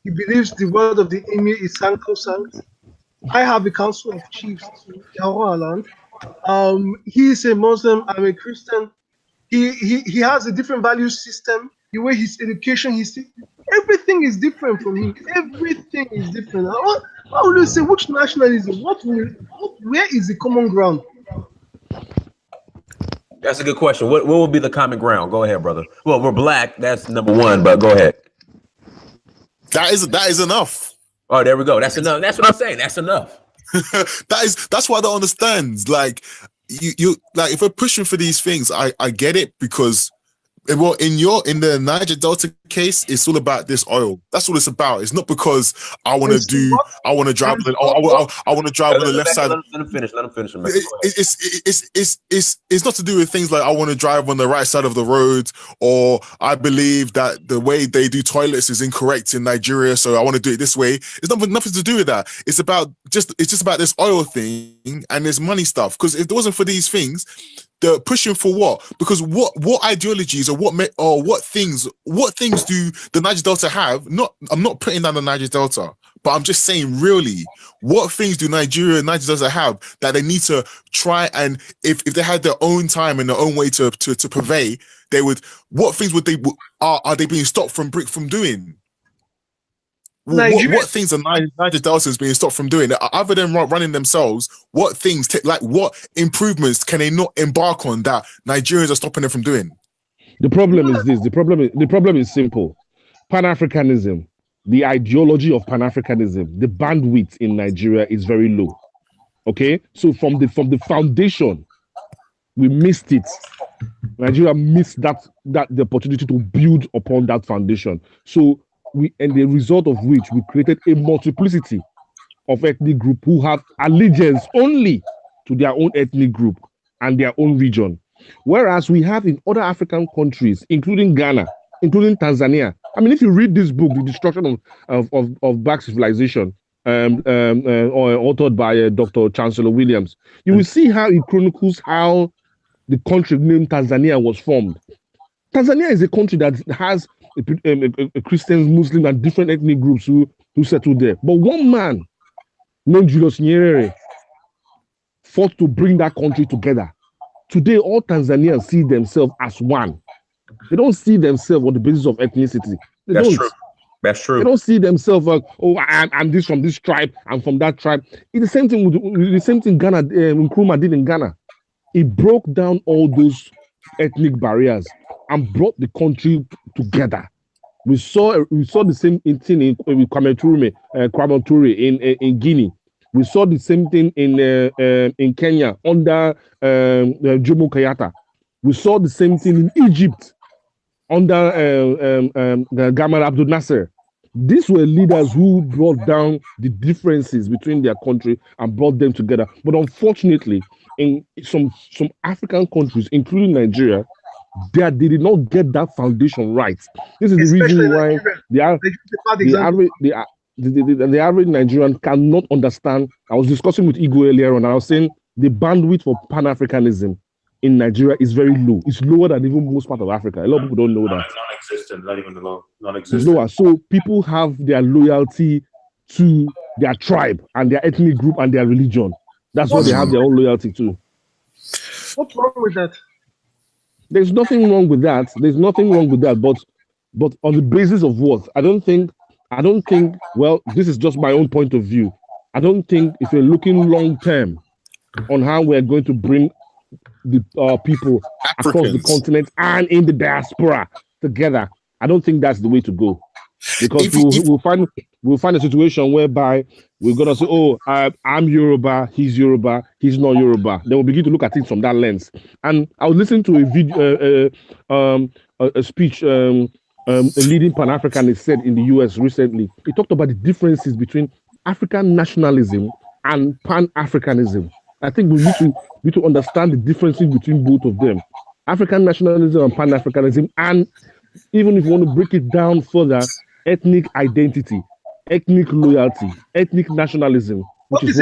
He believes the word of the emir is sacrosanct. I have a council of chiefs in Yahualand. He is a Muslim. I'm a Christian. He has a different value system. The way his education, everything is different from me. Everything is different. I will say, which nationalism? Where is the common ground? That's a good question. What will be the common ground? Go ahead, brother. Well, we're black. That's number one, but go ahead. That is enough. Oh, there we go. That's enough. That's what I'm saying. That's enough. That's what I don't understand. Like you like if we're pushing for these things, I get it, because well, in the Niger Delta case, it's all about this oil. That's what it's about. It's not because I want to drive on the left side. Let him finish. It's not to do with things like I want to drive on the right side of the road, or I believe that the way they do toilets is incorrect in Nigeria, so I want to do it this way. It's nothing to do with that. It's just about this oil thing and this money stuff. Because if it wasn't for these things, they're pushing for what? Because what ideologies or what things do the Niger Delta have? I'm not putting down the Niger Delta, but I'm just saying, really, what things do Niger Delta have that they need to try, and if they had their own time and their own way to purvey, they would. What things would they are they being stopped from doing? What things are Niger Delta is being stopped from doing? Other than running themselves, what things, what improvements can they not embark on that Nigerians are stopping them from doing? The problem is this. The problem is simple. Pan-Africanism, the ideology of Pan-Africanism, the bandwidth in Nigeria is very low. Okay, so from the foundation, we missed it. Nigeria missed the opportunity to build upon that foundation. So and the result of which we created a multiplicity of ethnic groups who have allegiance only to their own ethnic group and their own region. Whereas we have in other African countries, including Ghana, including Tanzania. I mean, if you read this book, The Destruction of Black Civilization, authored by Dr. Chancellor Williams, you will see how it chronicles how the country named Tanzania was formed. Tanzania is a country that has a Christians, Muslims, and different ethnic groups who settled there. But one man named Julius Nyerere fought to bring that country together. Today, all Tanzanians see themselves as one. They don't see themselves on the basis of ethnicity. That's don't. true. That's true. They don't see themselves like, oh, I'm this from this tribe, I'm from that tribe. It's the same thing with the same thing Ghana, Nkrumah did in Ghana. He broke down all those ethnic barriers and brought the country together. We saw the same thing with Kwame Ture in Guinea. We saw the same thing in Kenya under Jomo Kenyatta. We saw the same thing in Egypt under Gamal Abdel Nasser. These were leaders who brought down the differences between their country and brought them together. But unfortunately, in some African countries, including Nigeria, they did not get that foundation right. This is the reason why the average Nigerian cannot understand. I was discussing with Igho earlier on, and I was saying the bandwidth for Pan-Africanism in Nigeria is very low. It's lower than even most part of Africa. A lot of people don't know that. Non-existent, not even low. Non-existent. It's lower. So people have their loyalty to their tribe and their ethnic group and their religion. That's what they have their own loyalty to. What's wrong with that? There's nothing wrong with that. There's nothing wrong with that. But on the basis of what? I don't think, well, this is just my own point of view. I don't think if you're looking long term on how we're going to bring the people across the continent and in the diaspora together, I don't think that's the way to go. Because we'll find a situation whereby we're gonna say, oh, I'm Yoruba, he's not Yoruba. Then we'll begin to look at it from that lens. And I was listening to a video, a speech a leading Pan-Africanist said in the US recently. He talked about the differences between African nationalism and Pan-Africanism. I think we need to understand the differences between both of them. African nationalism and Pan-Africanism, and even if you want to break it down further, ethnic identity, ethnic loyalty, ethnic nationalism, which is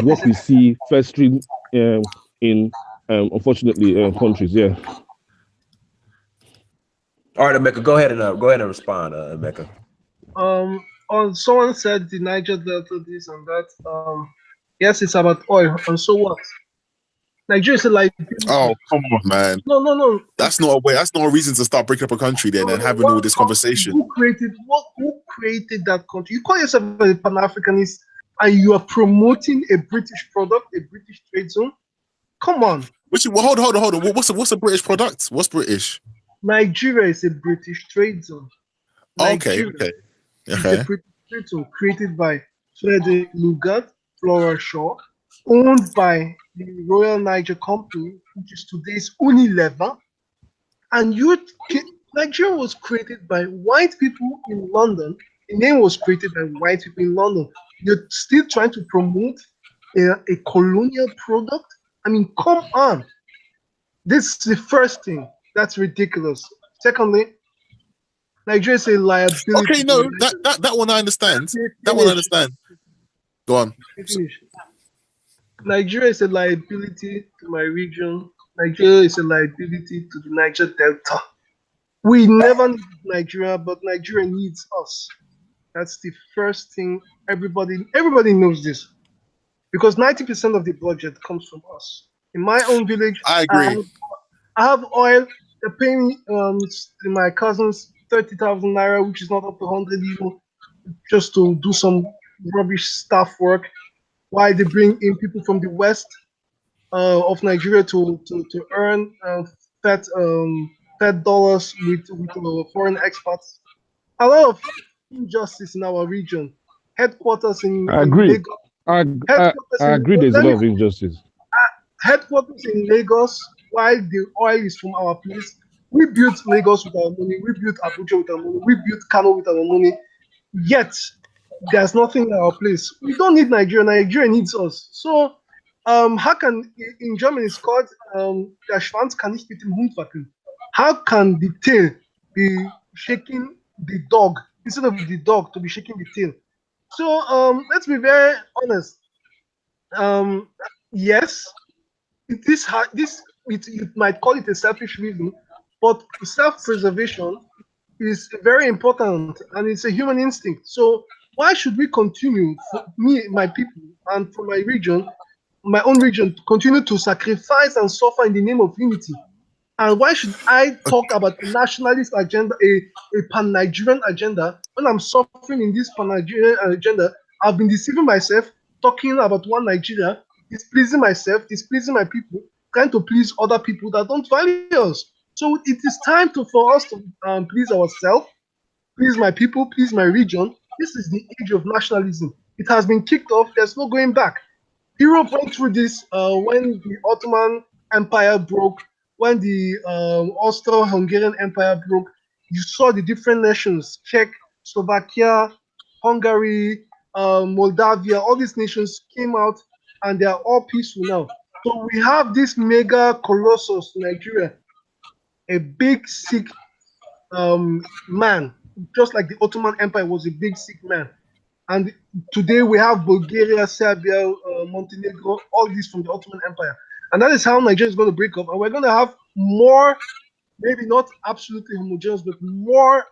what we see festering in unfortunately countries. Yeah. All right, Emeka, go ahead and respond, Emeka. Someone said the Niger Delta, this and that. Yes, it's about oil, and so what? Nigeria is like. Oh, come on, man. No. That's not a way. That's not a reason to start breaking up a country then and having all this conversation. Who created that country? You call yourself a Pan-Africanist and you are promoting a British product, a British trade zone? Come on. Hold on. What's a British product? What's British? Nigeria is a British trade zone. Okay. It's a British trade zone created by Frederick Lugard, Flora Shaw, owned by the Royal Niger Company, which is today's Unilever. And Nigeria was created by white people in London. The name was created by white people in London. You're still trying to promote a colonial product? I mean, come on. This is the first thing. That's ridiculous. Secondly, Nigeria is a liability. Okay, no, that one I understand. That one I understand. Go on. Nigeria is a liability to my region. Nigeria is a liability to the Niger Delta. We never need Nigeria, but Nigeria needs us. That's the first thing. Everybody knows this, because 90% of the budget comes from us. In my own village, I agree. I have oil. They're paying my cousins 30,000 naira, which is not up to 100 even, just to do some rubbish staff work. Why they bring in people from the west of Nigeria to earn fat dollars with foreign expats. A lot of injustice in our region. Headquarters in Lagos. I agree. There's a lot of injustice. Headquarters in Lagos, while the oil is from our place. We built Lagos with our money. We built Abuja with our money. We built Kano with our money. Yet there's nothing in our place. We don't need Nigeria. Nigeria needs us. So, how can, in German it's called, der Schwanz kann nicht mit dem Hund wackeln. How can the tail be shaking the dog instead of the dog to be shaking the tail? So, let's be very honest. Yes, you might call it a selfish reason, but self-preservation is very important and it's a human instinct. So why should we continue, for me, my people, and for my region, my own region, to continue to sacrifice and suffer in the name of unity? And why should I talk about a nationalist agenda, a pan-Nigerian agenda, when I'm suffering in this pan-Nigerian agenda? I've been deceiving myself, talking about one Nigeria, displeasing myself, displeasing my people, trying to please other people that don't value us. So it is time for us to please ourselves, please my people, please my region. This is the age of nationalism. It has been kicked off. There's no going back. Europe went through this when the Ottoman Empire broke, when the Austro-Hungarian Empire broke. You saw the different nations, Czech, Slovakia, Hungary, Moldavia, all these nations came out and they are all peaceful now. So we have this mega colossus, Nigeria, a big sick man, just like the Ottoman Empire was a big sick man. And today we have Bulgaria, Serbia, Montenegro, all these from the Ottoman Empire. And that is how Nigeria is going to break up. And we're going to have more, maybe not absolutely homogeneous, but more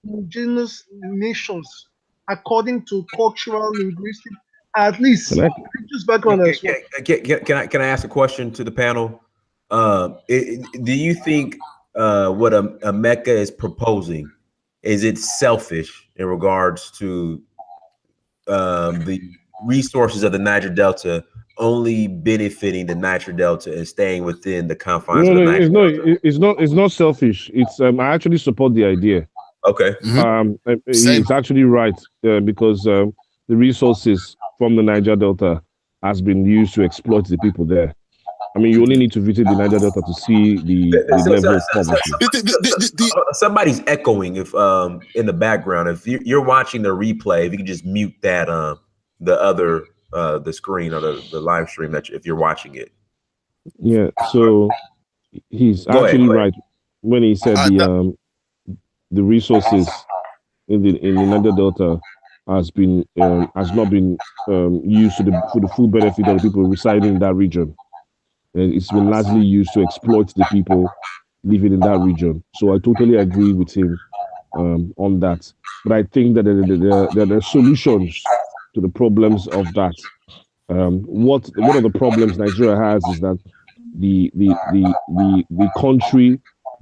homogeneous nations according to cultural, linguistic, at least religious background as well. Can I ask a question to the panel? Do you think what Emeka is proposing, is it selfish in regards to the resources of the Niger Delta only benefiting the Niger Delta and staying within the confines of the Niger Delta? It's not selfish. It's I actually support the idea. Okay. He's actually right because the resources from the Niger Delta has been used to exploit the people there. I mean, you only need to visit the Niger Delta to see the level of poverty. Somebody's echoing if in the background. If you're watching the replay, if you can just mute that the screen or the live stream that if you're watching it. Yeah, so he's actually right when he said the resources in the Niger Delta has not been used for the full benefit of the people residing in that region. It's been largely used to exploit the people living in that region. So I totally agree with him on that. But I think that there are solutions to the problems of that. One of the problems Nigeria has is that the country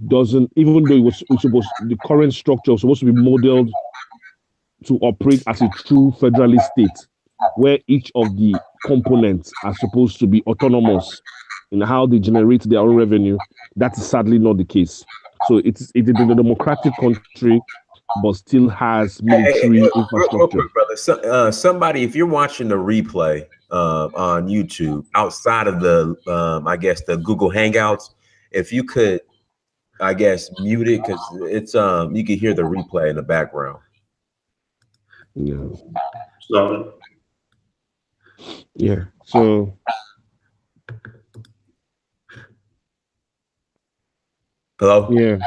doesn't, even though the current structure was supposed to be modeled to operate as a true federalist state, where each of the components are supposed to be autonomous in how they generate their own revenue. That is sadly not the case. So it's a democratic country, but still has military infrastructure. Real quick, brother. Somebody, if you're watching the replay on YouTube, outside of the, I guess, the Google Hangouts, if you could, I guess, mute it, because it's you can hear the replay in the background. Yeah. Yeah. So. Hello. Yeah.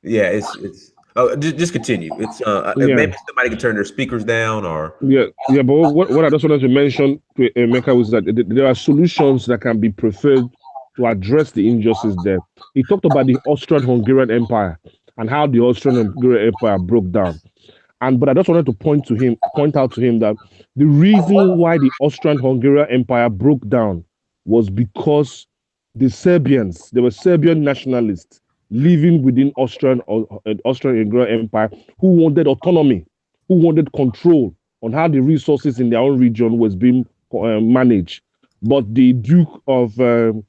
Yeah. It's. Oh, just continue. It's maybe somebody can turn their speakers down or. Yeah. But what I just wanted to mention to Emeka was that there are solutions that can be preferred to address the injustice there. He talked about the Austrian-Hungarian Empire and how the Austrian-Hungarian Empire broke down. But I just wanted to point out to him that the reason why the Austrian-Hungarian Empire broke down was because the Serbians, they were Serbian nationalists living within Austrian-Hungarian Empire who wanted autonomy, who wanted control on how the resources in their own region was being managed. But the Duke of the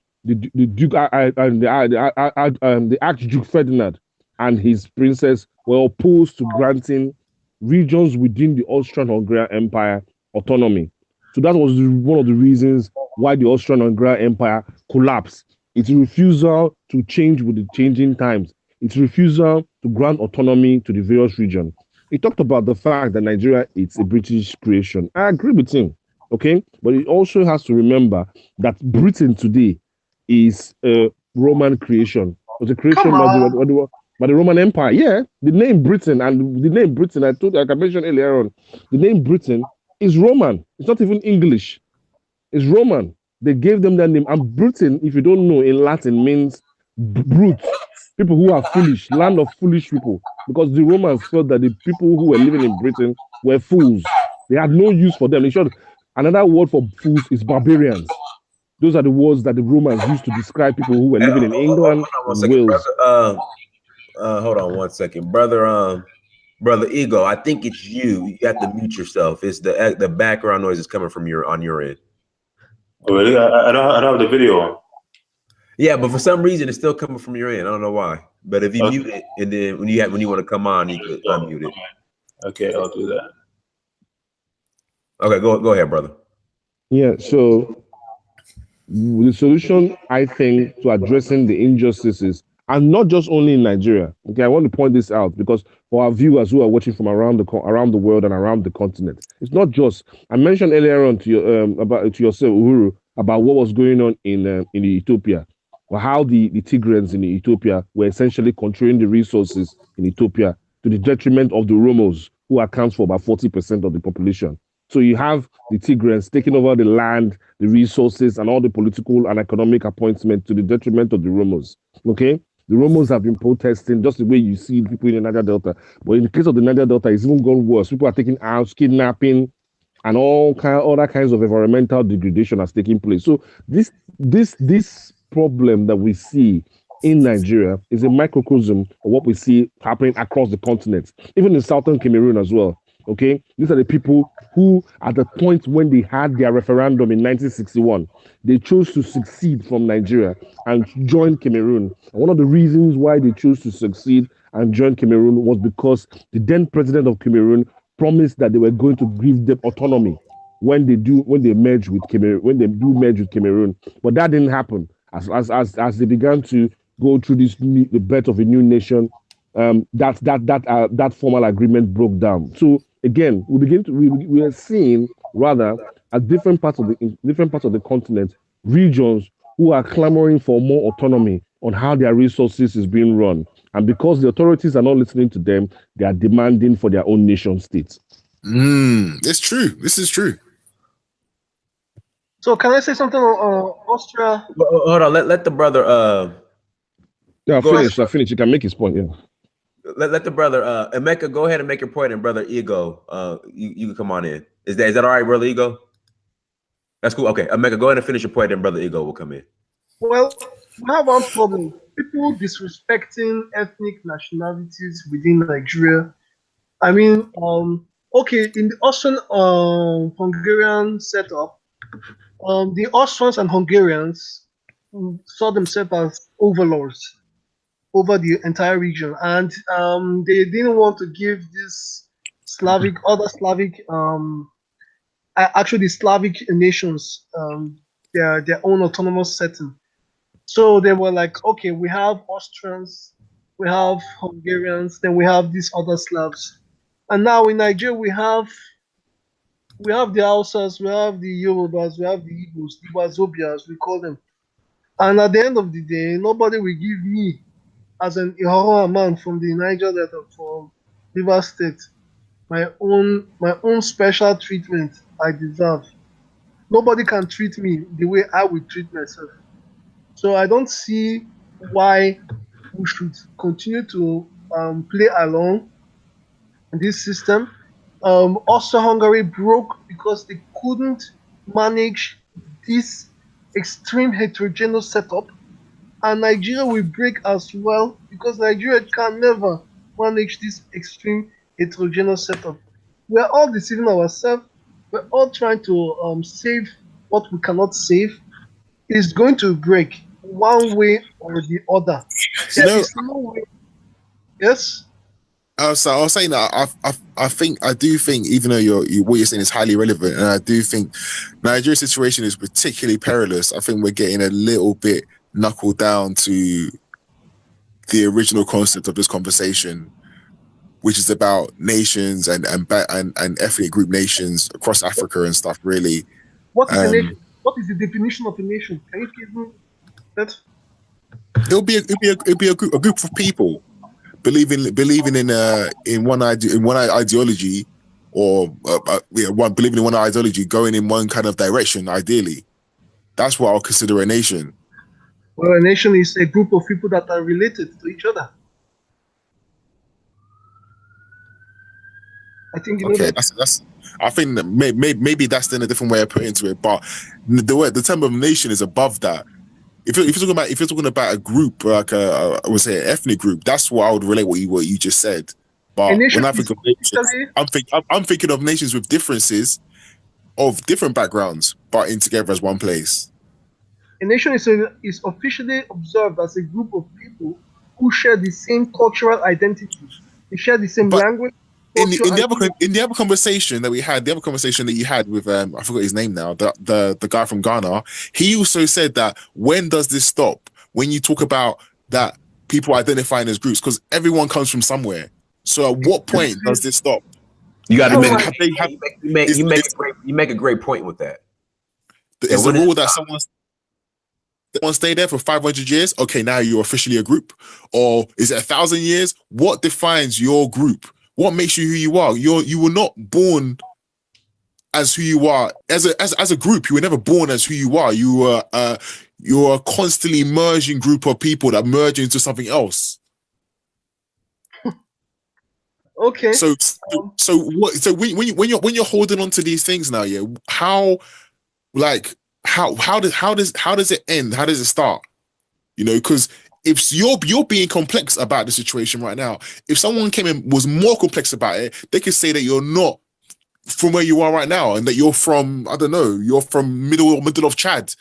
Archduke Ferdinand and his princess were opposed to granting regions within the Austrian-Hungarian Empire autonomy. So that was one of the reasons why the Austrian-Hungarian Empire collapsed. Its refusal to change with the changing times. Its refusal to grant autonomy to the various regions. He talked about the fact that Nigeria is a British creation. I agree with him, okay? But he also has to remember that Britain today is a Roman creation. It was a creation by the Roman Empire. Yeah, the name Britain, I mentioned earlier on, the name Britain is Roman. It's not even English. It's Roman. They gave them that name. And Britain, if you don't know, in Latin means brute, people who are foolish, land of foolish people. Because the Romans felt that the people who were living in Britain were fools. They had no use for them. In short, another word for fools is barbarians. Those are the words that the Romans used to describe people who were living in England and Wales. Hold on one second, brother. Brother Igho, I think it's you. You have to mute yourself. It's the background noise is coming from on your end. Oh, really? I don't have the video on. Yeah, but for some reason it's still coming from your end. I don't know why. But if you mute it, and then when you want to come on, you can unmute it. Okay, I'll do that. Okay, go ahead, brother. Yeah, so the solution, I think, to addressing the injustices, and not just only in Nigeria. Okay, I want to point this out because for our viewers who are watching from around the world and around the continent, it's not just. I mentioned earlier on to yourself, Uhuru, about what was going on in Ethiopia, or how the Tigrans in Ethiopia were essentially controlling the resources in Ethiopia to the detriment of the Romos, who accounts for about 40% of the population. So you have the Tigrans taking over the land, the resources, and all the political and economic appointments to the detriment of the Romos. Okay? The Romos have been protesting just the way you see people in the Niger Delta. But in the case of the Niger Delta, it's even gone worse. People are taking arms, kidnapping, and other kinds of environmental degradation has taken place. So this problem that we see in Nigeria is a microcosm of what we see happening across the continent, even in southern Cameroon as well. Okay, these are the people who, at the point when they had their referendum in 1961, they chose to succeed from Nigeria and join Cameroon. And one of the reasons why they chose to succeed and join Cameroon was because the then president of Cameroon promised that they were going to give them autonomy when they merge with Cameroon. But that didn't happen. As they began to go through the birth of a new nation, that formal agreement broke down. So again, we are seeing rather at different parts of the continent, regions who are clamoring for more autonomy on how their resources is being run, and because the authorities are not listening to them, they are demanding for their own nation states. It's true. This is true. So can I say something on Austria? Hold on, let the brother Yeah, finish. You can make his point. Yeah. Let the brother Emeka go ahead and make your point, and brother Igho, you can come on in. Is that all right, brother Igho? That's cool. Okay, Emeka, go ahead and finish your point, and brother Igho will come in. Well, we have one problem: people disrespecting ethnic nationalities within Nigeria. I mean, okay, in the Austrian Hungarian setup, the Austrians and Hungarians saw themselves as overlords over the entire region, and they didn't want to give this other Slavic actually Slavic nations their own autonomous setting. So they were like, okay, we have Austrians, we have Hungarians, then we have these other Slavs, and now in Nigeria we have the Hausas, we have the Yorubas, we have the Igbos, the Wazobias, we call them. And at the end of the day, nobody will give me, as an Ihoro man from the Niger Delta, from Rivers State, my own special treatment I deserve. Nobody can treat me the way I would treat myself. So I don't see why we should continue to play along in this system. Austria-Hungary broke because they couldn't manage this extreme heterogeneous setup, and Nigeria will break as well because Nigeria can never manage this extreme heterogeneous setup. We're all deceiving ourselves. We're all trying to save what we cannot save. It's going to break one way or the other. There is no way. Yes. I was saying that I do think, even though what you're saying is highly relevant, and I do think Nigeria's situation is particularly perilous. I think we're getting a little bit knuckled down to the original concept of this conversation, which is about nations and ethnic group nations across Africa and stuff. Really, what is a nation? What is the definition of a nation? Can you give me that? It'll be a group of people believing in one ideology, or believing in one ideology, going in one kind of direction. Ideally, that's what I'll consider a nation. Well, a nation is a group of people that are related to each other. I think you know Okay, that. that's. I think that maybe that's then a different way of putting into it. But the term of nation is above that. If you're talking about a group like I would say an ethnic group, that's what I would relate what you just said. A But nation when I is think of nations, officially I'm thinking of nations with differences of different backgrounds, but in together as one place. a nation is officially observed as a group of people who share the same cultural identity. They share the same But language, in culture, the other conversation that we had, the other conversation that you had with I forgot his name now, the guy from Ghana, he also said that when does this stop? When you talk about that people identifying as groups, because everyone comes from somewhere. So at what point does this stop? You got to Oh make, my- you make a great point with that. Is the rule that someone stay there for 500 years? Okay, now you're officially a group. Or is it 1,000 years? What defines your group? What makes you who you are? You were not born as who you are as a group. You were never born as who you are. You're a constantly merging group of people that merge into something else. Okay. So when you're holding on to these things now, yeah, how does it end? How does it start? You know, because if you're being complex about the situation right now, if someone came in was more complex about it, they could say that you're not from where you are right now, and that you're from, I don't know, you're from middle of Chad.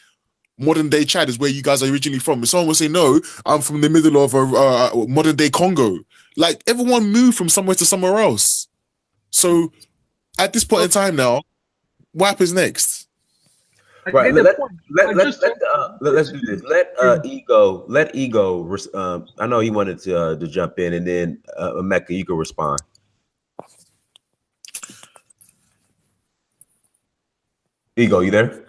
Modern day Chad is where you guys are originally from. And someone will say, no, I'm from the middle of modern day Congo. Like, everyone moved from somewhere to somewhere else. So at this point in time now, what happens next? Right. Let's do this. Let Igho. I know he wanted to jump in, and then Mecca, you can respond. Igho, you there?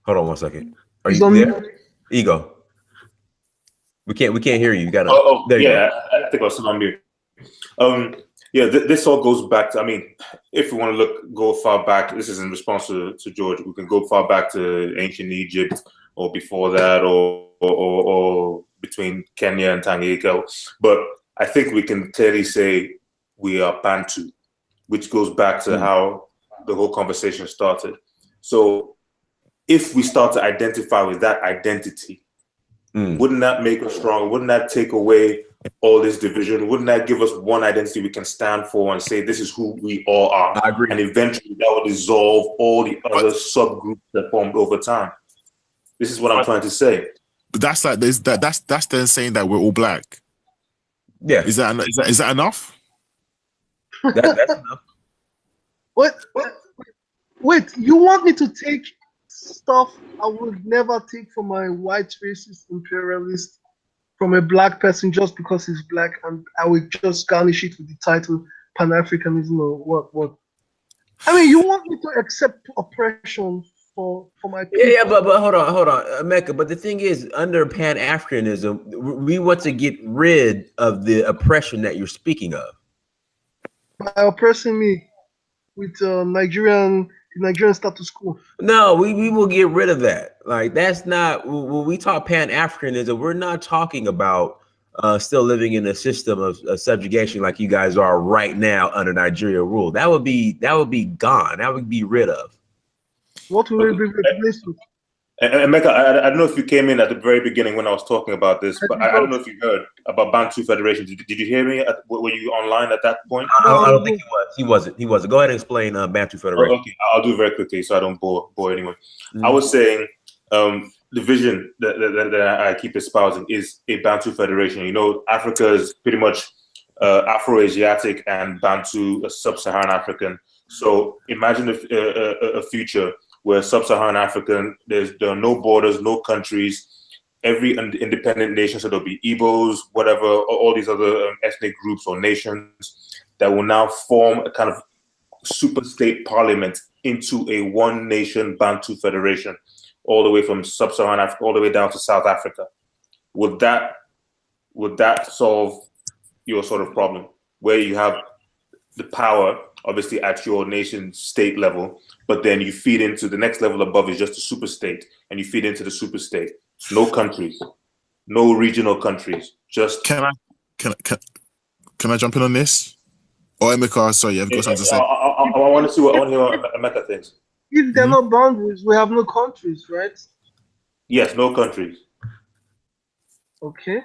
Hold on one second. Are you there? Igho. We can't hear you. You gotta. There you go. I think I was still on mute. Yeah, this all goes back to, I mean, if we want to go far back, this is in response to George, we can go far back to ancient Egypt or before that, or between Kenya and Tanganyika. But I think we can clearly say we are Bantu, which goes back to how the whole conversation started. So if we start to identify with that identity, wouldn't that make us strong? Wouldn't that take away all this division? Wouldn't that give us one identity we can stand for and say this is who we all are? I agree. And eventually that will dissolve all the other subgroups that formed over time. This is what I'm trying to say. But that's like that's then saying that we're all black. Yeah. Is that enough? That's enough. Wait, you want me to take stuff I would never take from my white racist imperialist from a black person just because he's black, and I would just garnish it with the title Pan-Africanism or what? I mean, you want me to accept oppression for my people? Yeah, but hold on, Mecca. But the thing is, under Pan-Africanism, we want to get rid of the oppression that you're speaking of. By oppressing me with Nigerian status quo. No, we will get rid of that. Like, that's not, when we talk Pan-Africanism, we're not talking about still living in a system of subjugation like you guys are right now under Nigeria rule. That would be gone. That would be rid of. What will be replaced with? And Mecca, I don't know if you came in at the very beginning when I was talking about this, but I don't know if you heard about Bantu Federation. Did you hear me? Were you online at that point? I don't think he was. He wasn't. Go ahead and explain Bantu Federation. Okay, I'll do it very quickly so I don't bore anyone. I was saying the vision that I keep espousing is a Bantu Federation. You know, Africa is pretty much Afro-Asiatic and Bantu, sub-Saharan African. So imagine a future where sub-Saharan African, there are no borders, no countries, every independent nation, so there'll be Igbos, whatever, all these other ethnic groups or nations that will now form a kind of super state parliament into a one nation Bantu Federation, all the way from sub-Saharan Africa, all the way down to South Africa. Would that solve your sort of problem, where you have the power, obviously at your nation state level, but then you feed into the next level above is just a super state, and you feed into the super state. No countries, no regional countries. Just can Can I jump in on this? Or Emeka, sorry, I've got something to say. I want to see what Emeka thinks. If there are no boundaries, we have no countries, right? Yes, no countries. Okay.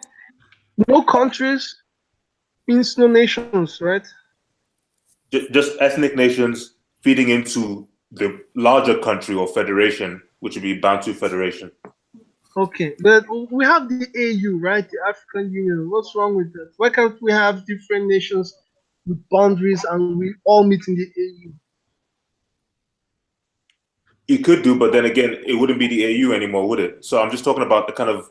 No countries means no nations, right? Just ethnic nations feeding into the larger country or federation, which would be Bantu Federation. Okay, but we have the AU, right? The African Union. What's wrong with that? Why can't we have different nations with boundaries and we all meet in the AU? You could do, but then again, it wouldn't be the AU anymore, would it? So I'm just talking about the kind of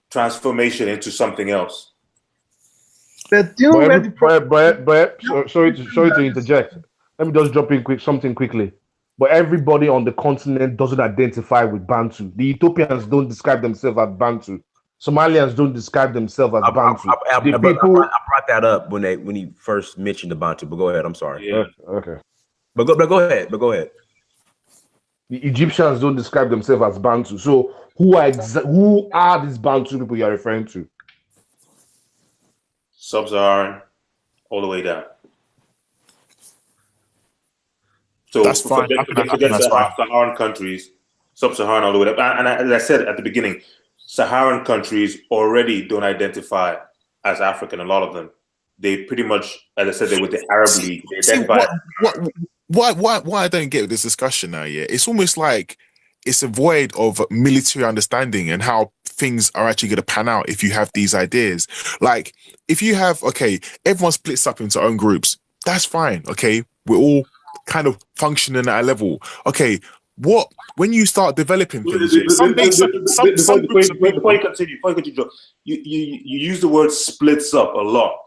transformation into something else. But you know where the sorry to interject. Let me just jump in something quickly. But everybody on the continent doesn't identify with Bantu. The Ethiopians don't describe themselves as Bantu. Somalians don't describe themselves as Bantu. I brought that up when he first mentioned the Bantu. But go ahead. I'm sorry. Yeah. Okay. But go ahead. The Egyptians don't describe themselves as Bantu. So who are these Bantu people you're referring to? Sub-Saharan, all the way down. So That's fine. Forget Saharan countries, Sub-Saharan all the way up. And as I said at the beginning, Saharan countries already don't identify as African. A lot of them, they pretty much, as I said, they were the Arab League. They identify. Why I don't get this discussion now? Yeah, it's almost like it's a void of military understanding and how things are actually going to pan out if you have these ideas. Like, if you have, okay, everyone splits up into own groups. That's fine. Okay, we're all kind of functioning at a level. Okay, when you start developing things, before you continue, you use the word splits up a lot.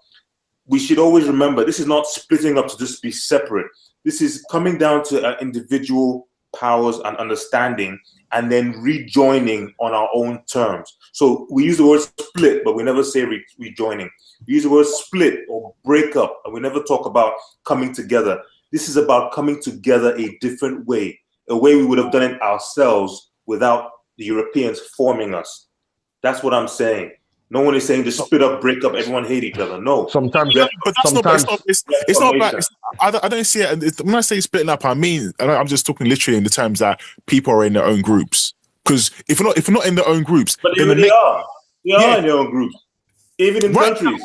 We should always remember this is not splitting up to just be separate. This is coming down to individual powers and understanding, and then rejoining on our own terms. So we use the word split, but we never say rejoining. We use the word split or break up, and we never talk about coming together. This is about coming together a different way, a way we would have done it ourselves without the Europeans forming us. That's what I'm saying. No one is saying just split up, break up, everyone hate each other. No. Sometimes, but that's it's not about. I don't see it. When I say splitting up, I mean, I'm just talking literally in the terms that people are in their own groups. Because if we're not in their own groups, but then they are. They are in their own groups, even in countries.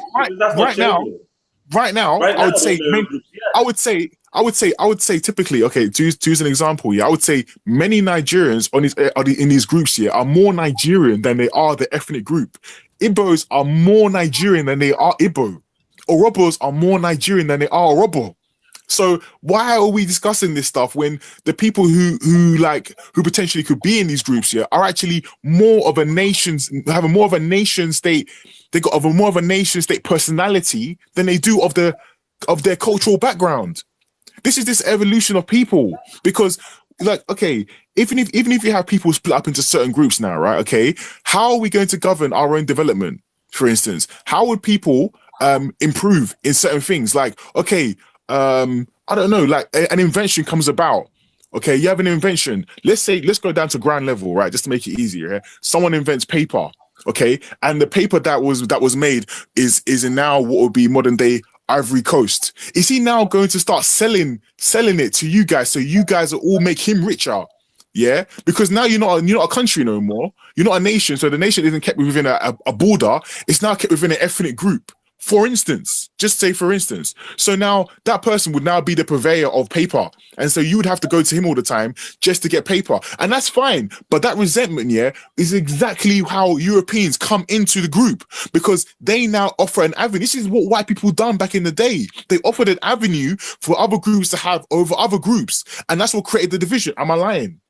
Right now, I would say typically, okay, to use an example, yeah, I would say many Nigerians in these groups here are more Nigerian than they are the ethnic group. Igbos are more Nigerian than they are Igbo. Orobos are more Nigerian than they are Orobo. So why are we discussing this stuff when the people who potentially could be in these groups here are actually more of a nation state? They got more of a nation state personality than they do of their cultural background. This is this evolution of people, because like, okay, even if you have people split up into certain groups now, right? Okay, how are we going to govern our own development? For instance, how would people improve in certain things? Like, okay, I don't know, like an invention comes about. Okay, you have an invention. Let's go down to ground level, right? Just to make it easier. Someone invents paper, okay, and the paper that was made is in now what would be modern day Ivory Coast. Is he now going to start selling it to you guys so you guys will all make him richer? Yeah, because now you're not a country no more. You're not a nation, so the nation isn't kept within a border. It's now kept within an ethnic group. For instance, just say for instance. So now that person would now be the purveyor of paper. And so you would have to go to him all the time just to get paper. And that's fine. But that resentment, yeah, is exactly how Europeans come into the group, because they now offer an avenue. This is what white people done back in the day. They offered an avenue for other groups to have over other groups. And that's what created the division. Am I lying?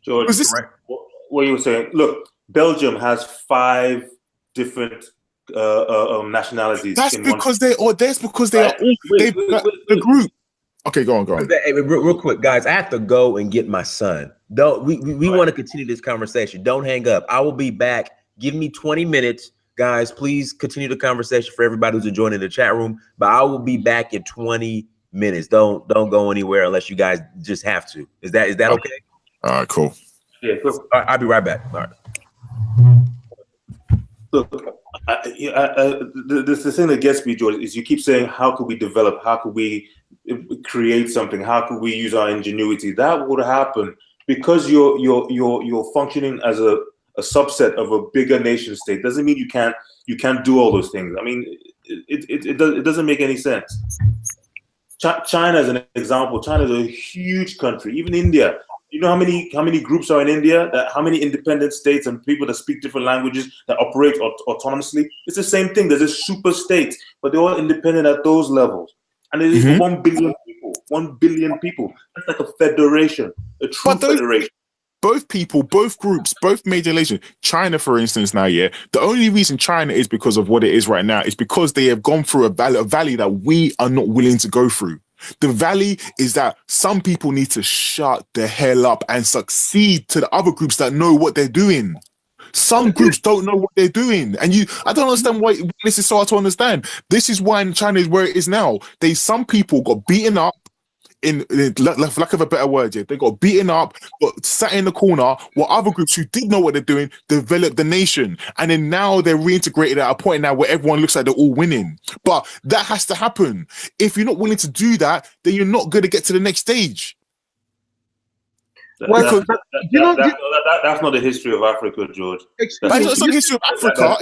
George, what you were saying, look, Belgium has 5 different nationalities. That's because they are all the group. Okay, go on. Hey, real quick, guys, I have to go and get my son. We want to continue this conversation. Don't hang up. I will be back. Give me 20 minutes, guys. Please continue the conversation for everybody who's joining the chat room. But I will be back in 20 minutes. Don't go anywhere unless you guys just have to. Is that okay? All right, cool. Yeah, cool. All right, I'll be right back. All right. Look, The thing that gets me, George, is you keep saying, how could we develop? How could we create something? How could we use our ingenuity? That would happen because you're functioning as a subset of a bigger nation state. Doesn't mean you can't do all those things. I mean, it doesn't make any sense. China is an example. China is a huge country. Even India. You know how many groups are in India? How many independent states and people that speak different languages that operate autonomously? It's the same thing. There's a super state, but they're all independent at those levels. And it is 1 billion people. 1 billion people. That's like a federation, a true federation. Both people, both groups, both major nations. China, for instance, now, the only reason China is because of what it is right now is because they have gone through a valley that we are not willing to go through. The valley is that some people need to shut the hell up and succeed to the other groups that know what they're doing. Some groups don't know what they're doing. And I don't understand why this is so hard to understand. This is why China is where it is now. Some people got beaten up, in lack of a better word, they got beaten up, got sat in the corner, while other groups who did know what they're doing developed the nation, and then now they're reintegrated at a point now where everyone looks like they're all winning. But that has to happen. If you're not willing to do that, then you're not going to get to the next stage. That's not the history of Africa, George. It's not the history of Africa.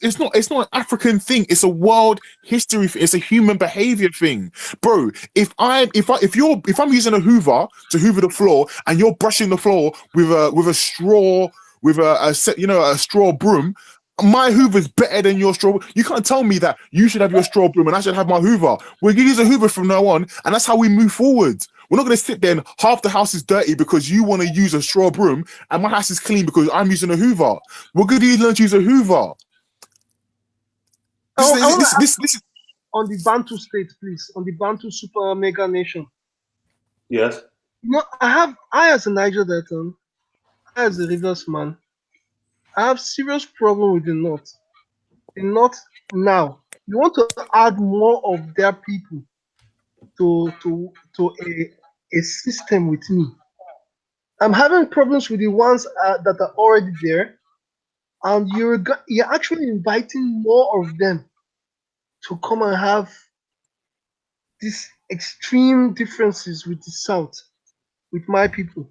It's not an African thing. It's a world history thing. It's a human behavior thing, bro. If I'm using a Hoover to hoover the floor, and you're brushing the floor with a straw, with a straw broom, my Hoover's better than your straw. You can't tell me that you should have your straw broom and I should have my Hoover. We're gonna use a Hoover from now on, and that's how we move forward. We're not going to sit there and half the house is dirty because you want to use a straw broom and my house is clean because I'm using a Hoover. We're going to learn to use a Hoover. This on the Bantu state, please. On the Bantu super mega nation. Yes. I as a Niger Delta, I as a Rivers man, I have serious problem with the North. The North now, you want to add more of their people to a system with me. I'm having problems with the ones that are already there, and you're actually inviting more of them to come and have these extreme differences with the South, with my people.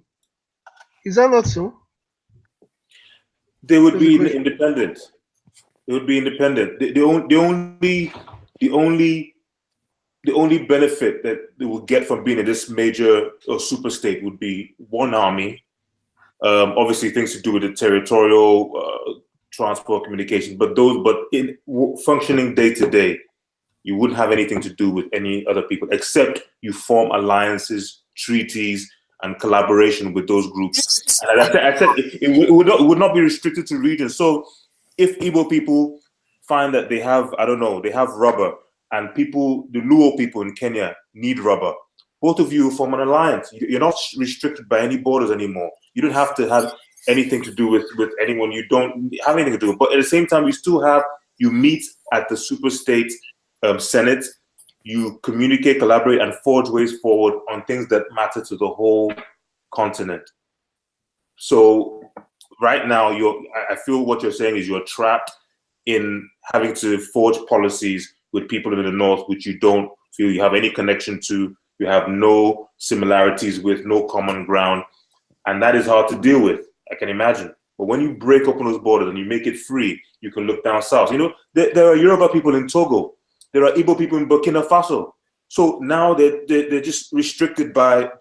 Is that not so? They would be independent. They would be independent. The only benefit that they will get from being in this major or super state would be one army. Obviously, things to do with the territorial transport, communication, but in functioning day to day, you wouldn't have anything to do with any other people except you form alliances, treaties, and collaboration with those groups. And I said it would not be restricted to regions. So, if Igbo people find that they have rubber, and the Luo people in Kenya need rubber, both of you form an alliance. You're not restricted by any borders anymore. You don't have to have anything to do with anyone. You don't have anything to do with. But at the same time, you meet at the super state Senate, you communicate, collaborate, and forge ways forward on things that matter to the whole continent. So right now, I feel what you're saying is you're trapped in having to forge policies with people in the North, which you don't feel you have any connection to, you have no similarities with, no common ground, and that is hard to deal with, I can imagine. But when you break open those borders and you make it free, you can look down south. There are Yoruba people in Togo, there are Igbo people in Burkina Faso. So now they're just restricted by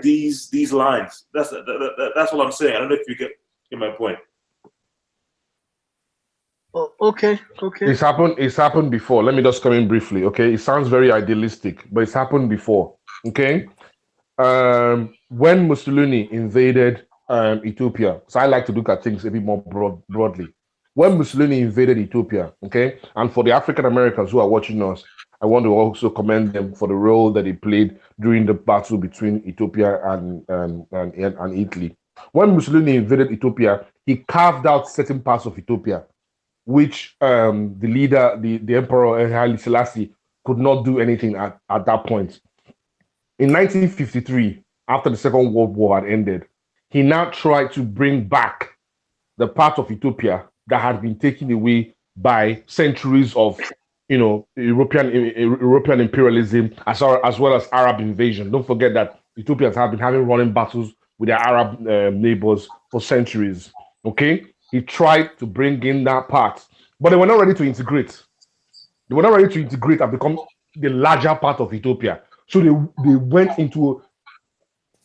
these lines. That's what I'm saying. I don't know if you get my point. Oh, okay. It's happened before. Let me just come in briefly, okay? It sounds very idealistic, but it's happened before, okay? When Mussolini invaded Ethiopia, so I like to look at things a bit more broadly. When Mussolini invaded Ethiopia, okay, and for the African Americans who are watching us, I want to also commend them for the role that they played during the battle between Ethiopia and Italy. When Mussolini invaded Ethiopia, he carved out certain parts of Ethiopia, which the leader, the Emperor Haile Selassie, could not do anything at that point. In 1953, after the Second World War had ended, he now tried to bring back the part of Ethiopia that had been taken away by centuries of, European imperialism, as well as Arab invasion. Don't forget that Ethiopians have been having running battles with their Arab neighbors for centuries. Okay, he tried to bring in that part, but they were not ready to integrate. They were not ready to integrate and become the larger part of Ethiopia. So they went into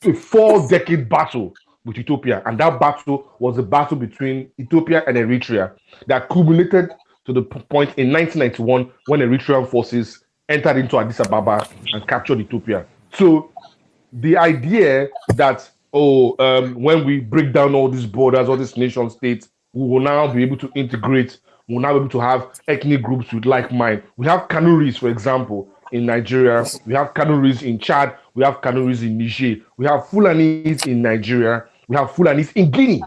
a 4-decade battle with Ethiopia, and that battle was a battle between Ethiopia and Eritrea that culminated to the point in 1991 when Eritrean forces entered into Addis Ababa and captured Ethiopia. So the idea that when we break down all these borders, all these nation states, we will now be able to integrate. We'll now be able to have ethnic groups with like mind. We have Kanuris, for example, in Nigeria. We have Kanuris in Chad. We have Kanuris in Niger. We have Fulanis in Nigeria. We have Fulanis in Guinea.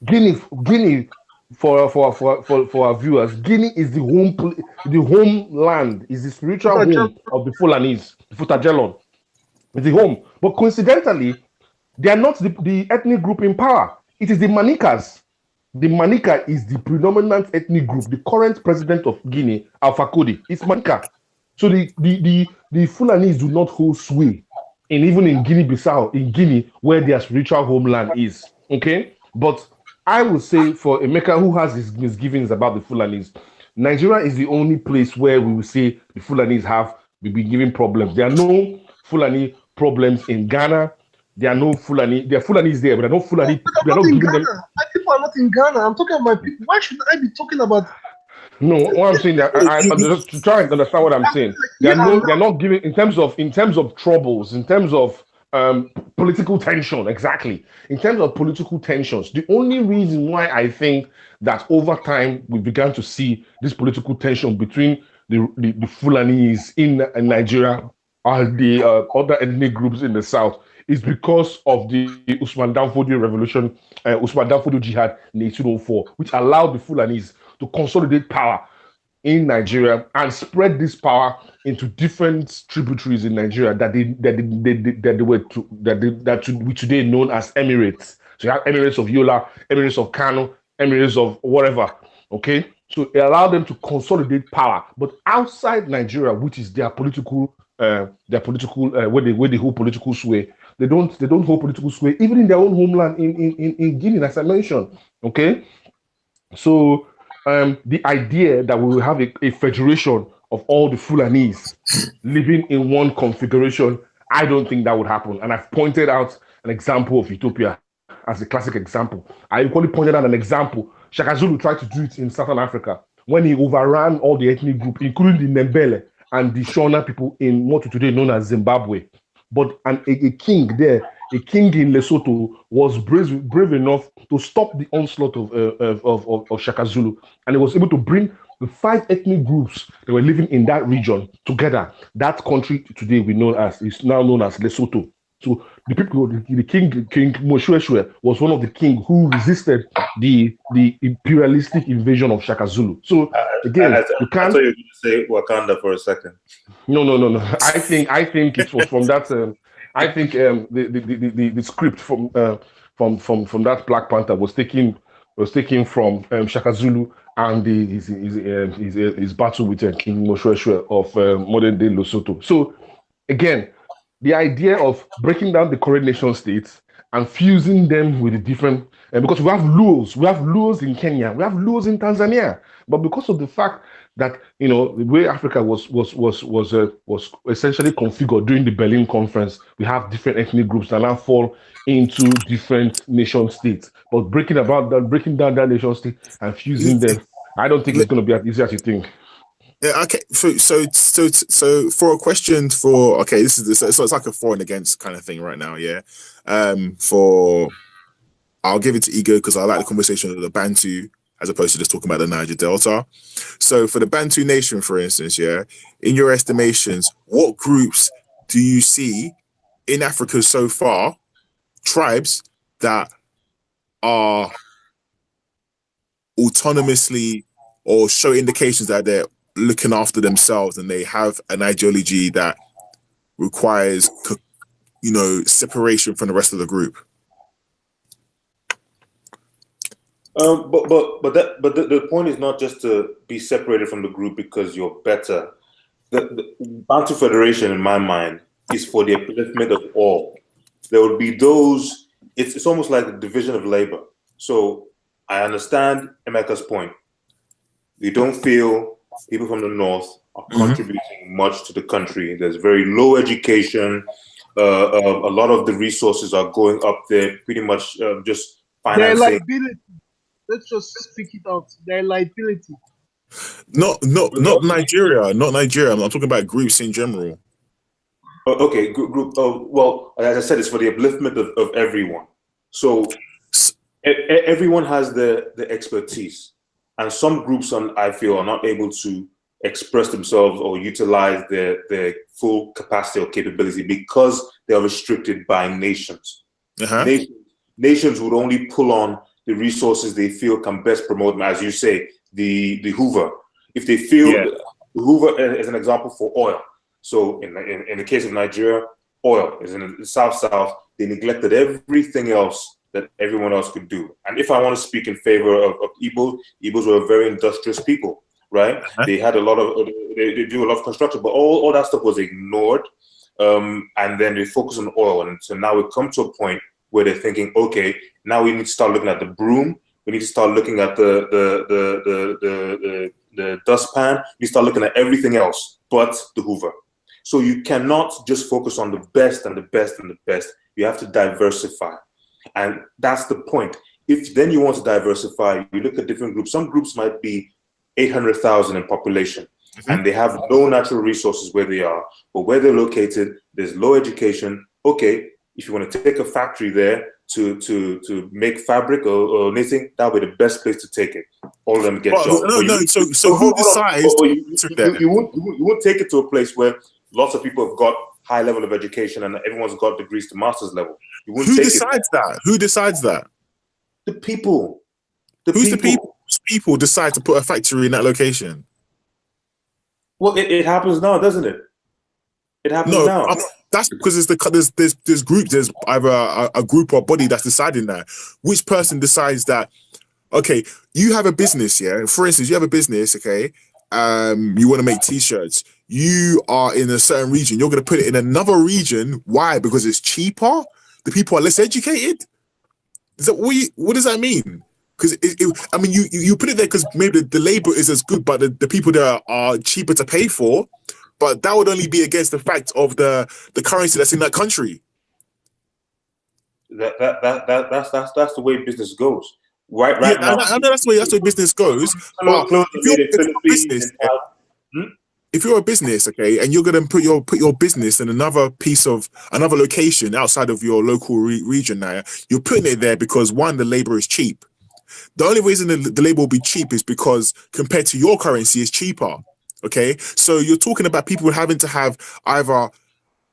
Guinea, for our viewers, Guinea is the homeland, is the spiritual home of the Fulanis, the Futajelon. It's the home. But coincidentally, they are not the ethnic group in power. It is the Manikas. The Manika is the predominant ethnic group. The current president of Guinea, Alpha Conde, is Manika. So the Fulanis do not hold sway, even in Guinea-Bissau, in Guinea, where their spiritual homeland is. Okay? But I would say for Emeka, who has his misgivings about the Fulanis, Nigeria is the only place where we will say the Fulanis will be giving problems. There are no Fulani problems in Ghana. There are no Fulani. There are Fulanis there, but there are no Fulani. They are not in Ghana. My people are not in Ghana. I'm talking about people. Why should I be talking about? No, what I'm saying, I'm just trying to understand what I'm saying. They're not giving in terms of troubles, in terms of political tension. Exactly, in terms of political tensions. The only reason why I think that over time we began to see this political tension between the Fulanis in Nigeria and the other ethnic groups in the south is because of the Usman Danfodio revolution, Usman Danfodio jihad in 1804, which allowed the Fulanis to consolidate power in Nigeria and spread this power into different tributaries in Nigeria we today known as Emirates. So you have Emirates of Yola, Emirates of Kano, Emirates of whatever. Okay, so it allowed them to consolidate power, but outside Nigeria, which is their political where they hold political sway, they don't hold political sway even in their own homeland in Guinea, as I mentioned. Okay, so the idea that we will have a federation of all the Fulanis living in one configuration, I don't think that would happen. And I've pointed out an example of Ethiopia as a classic example. I equally pointed out an example. Shaka Zulu tried to do it in Southern Africa when he overran all the ethnic group, including the Ndebele and the Shona people in what today known as Zimbabwe. But a king there, a king in Lesotho, was brave enough to stop the onslaught of Shaka Zulu, and he was able to bring the 5 ethnic groups that were living in that region together. That country today is now known as Lesotho. So the people, the King Moshoeshoe was one of the kings who resisted the imperialistic invasion of Shaka Zulu. So again, you can't. I thought you were going to say Wakanda for a second. No. I think it was from that. I think the script from that Black Panther was taken from Shaka Zulu and his battle with King Moshoeshoe of modern day Lesotho. So again, the idea of breaking down the current nation states and fusing them with the different, because we have Luos in Kenya, we have Luos in Tanzania, but because of the fact that the way Africa was essentially configured during the Berlin Conference, we have different ethnic groups that now fall into different nation states. But breaking down that nation state and fusing them, I don't think it's going to be as easy as you think. Yeah, okay. So for a question so it's like a for and against kind of thing right now, yeah. I'll give it to Igho because I like the conversation of the Bantu as opposed to just talking about the Niger Delta. So for the Bantu nation, for instance, yeah, in your estimations, what groups do you see in Africa so far, tribes that are autonomously or show indications that they're looking after themselves and they have an ideology that requires, separation from the rest of the group? The point is not just to be separated from the group because you're better. The Bantu Federation, in my mind, is for the upliftment of all. There would be those. It's almost like the division of labor. So I understand Emeka's point. We don't feel people from the north are contributing much to the country. There's very low education. A lot of the resources are going up there, pretty much just financing. Their liability. Let's just speak it out. Their liability. Not Nigeria. Not Nigeria. I'm talking about groups in general. Okay, group. Well, as I said, it's for the upliftment of everyone. So everyone has the expertise, and some groups, I feel, are not able to express themselves or utilize their full capacity or capability because they are restricted by nations. Nations would only pull on the resources they feel can best promote them, as you say, the Hoover. If they feel the Hoover is an example for oil. So in the case of Nigeria, oil is in the South. They neglected everything else that everyone else could do. And if I want to speak in favor of Igbos were very industrious people, right? They had a lot of, they do a lot of construction, but all that stuff was ignored. And then they focus on oil. And so now we come to a point where they're thinking, okay, now we need to start looking at the broom. We need to start looking at the dustpan. We start looking at everything else but the Hoover. So you cannot just focus on the best and the best and the best. You have to diversify. And that's the point. If then you want to diversify, you look at different groups. Some groups might be 800,000 in population, and they have no natural resources where they are. But where they're located, there's low education. Okay, if you want to take a factory there to make fabric or knitting, that would be the best place to take it. All of them get jobs. So who decides? You won't take it to a place where lots of people have got high level of education and everyone's got degrees to master's level. Who decides that? Who decides that? The people. Who's the people? People decide to put a factory in that location. Well, it happens now, doesn't it? It happens now. That's because there's groups. There's either a group or body that's deciding that. Which person decides that? Okay, you have a business, yeah. For instance, you have a business, okay. You want to make T-shirts. You are in a certain region. You're going to put it in another region. Why? Because it's cheaper. The people are less educated. What does that mean? Because I mean, you put it there because maybe the labor is as good, but the people there are cheaper to pay for. But that would only be against the fact of the currency that's in that country. That's the way business goes. Right now, I know that's the way business goes. But if you're a business, okay, and you're going to put your business in another location outside of your local region now, you're putting it there because one, the labor is cheap. The only reason the labor will be cheap is because compared to your currency, it's cheaper. Okay, so you're talking about people having to have either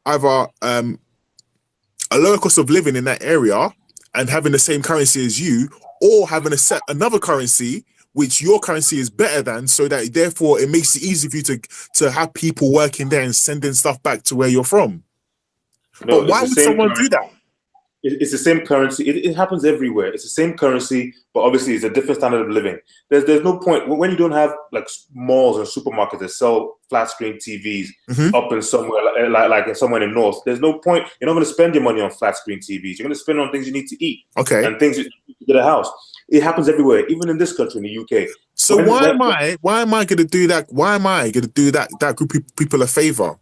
a lower cost of living in that area and having the same currency as you, or having another currency which your currency is better than, so that therefore it makes it easy for you to have people working there and sending stuff back to where you're from. No, but why would someone do that? It's the same currency. It happens everywhere. It's the same currency, but obviously it's a different standard of living. There's no point when you don't have like malls and supermarkets that sell flat screen TVs up in somewhere like in somewhere in the north. There's no point. You're not going to spend your money on flat screen TVs. You're going to spend on things you need to eat, and things you need to get a house. It happens everywhere, even in this country, in the UK. So why am I going to do that? Why am I going to do that group of people a favor?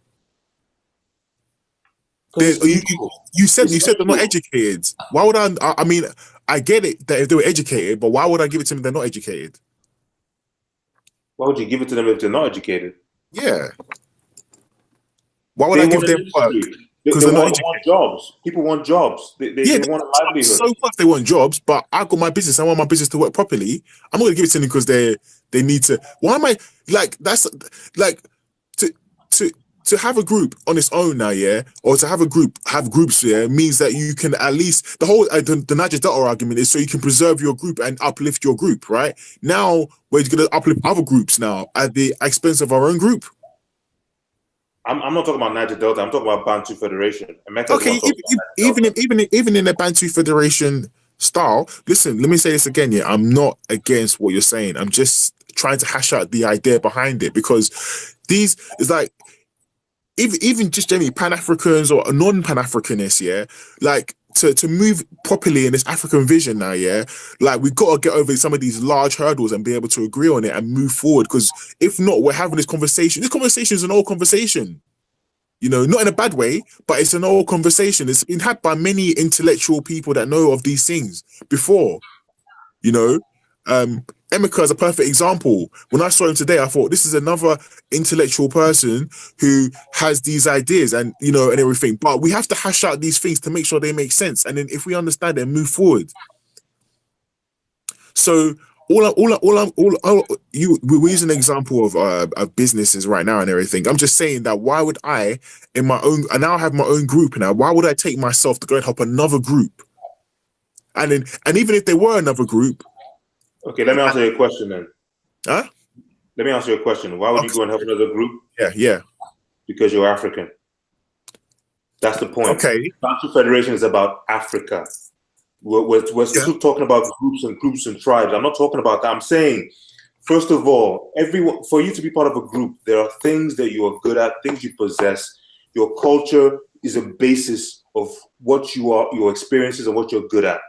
You said they're not educated. Why would I mean, I get it that if they were educated, but why would I give it to them if they're not educated? Why would you give it to them if they're not educated? Yeah. Why would I give them work? Because they want jobs. People want jobs. They want a livelihood. So what they want jobs, but I got my business. I want my business to work properly. I'm not going to give it to them because they need to. Why am I like that's like to have a group on its own now, yeah, or to have groups, yeah, means that you can at least the whole the Niger Delta argument is so you can preserve your group and uplift your group, right? Now we're going to uplift other groups now at the expense of our own group. I'm not talking about Niger Delta. I'm talking about Bantu Federation. Okay, even in the Bantu Federation style. Listen, let me say this again. Yeah, I'm not against what you're saying. I'm just trying to hash out the idea behind it, because these is like even just generally Pan-Africans or non-Pan-Africanists, yeah, like to move properly in this African vision now, yeah, like we got to get over some of these large hurdles and be able to agree on it and move forward. Because if not, we're having this conversation. This conversation is an old conversation. You know, not in a bad way, but it's an old conversation. It's been had by many intellectual people that know of these things before. You know, Emeka is a perfect example. When I saw him today, I thought this is another intellectual person who has these ideas and, you know, and everything. But we have to hash out these things to make sure they make sense. And then if we understand them, move forward. So we're using an example of businesses right now and everything. I'm just saying that why would I, in my own, I now have my own group now, why would I take myself to go and help another group? And even if there were another group. Okay, let me answer your question then. Huh? Let me answer your question. Why would you go and help another group? Yeah. Because you're African. That's the point. Okay. Bantu Federation is about Africa. We're still talking about groups and tribes. I'm not talking about that. I'm saying, first of all, everyone, for you to be part of a group, there are things that you are good at, things you possess. Your culture is a basis of what you are, your experiences and what you're good at.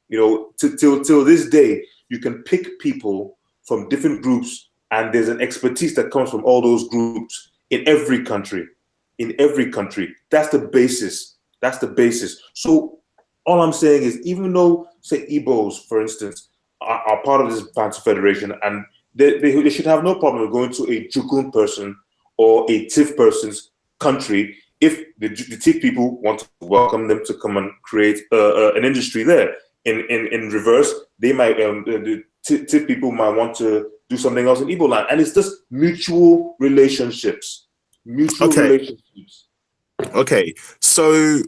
You know, till this day, you can pick people from different groups, and there's an expertise that comes from all those groups in every country. In every country. That's the basis. That's the basis. So all I'm saying is, even though, say, Igbos, for instance, are part of this Bantu Federation, and they should have no problem going to a Jukun person or a Tiv person's country if the Tiv people want to welcome them to come and create an industry there. In reverse, they might the Tiv people might want to do something else in Igbo land, and it's just mutual relationships. Mutual relationships. So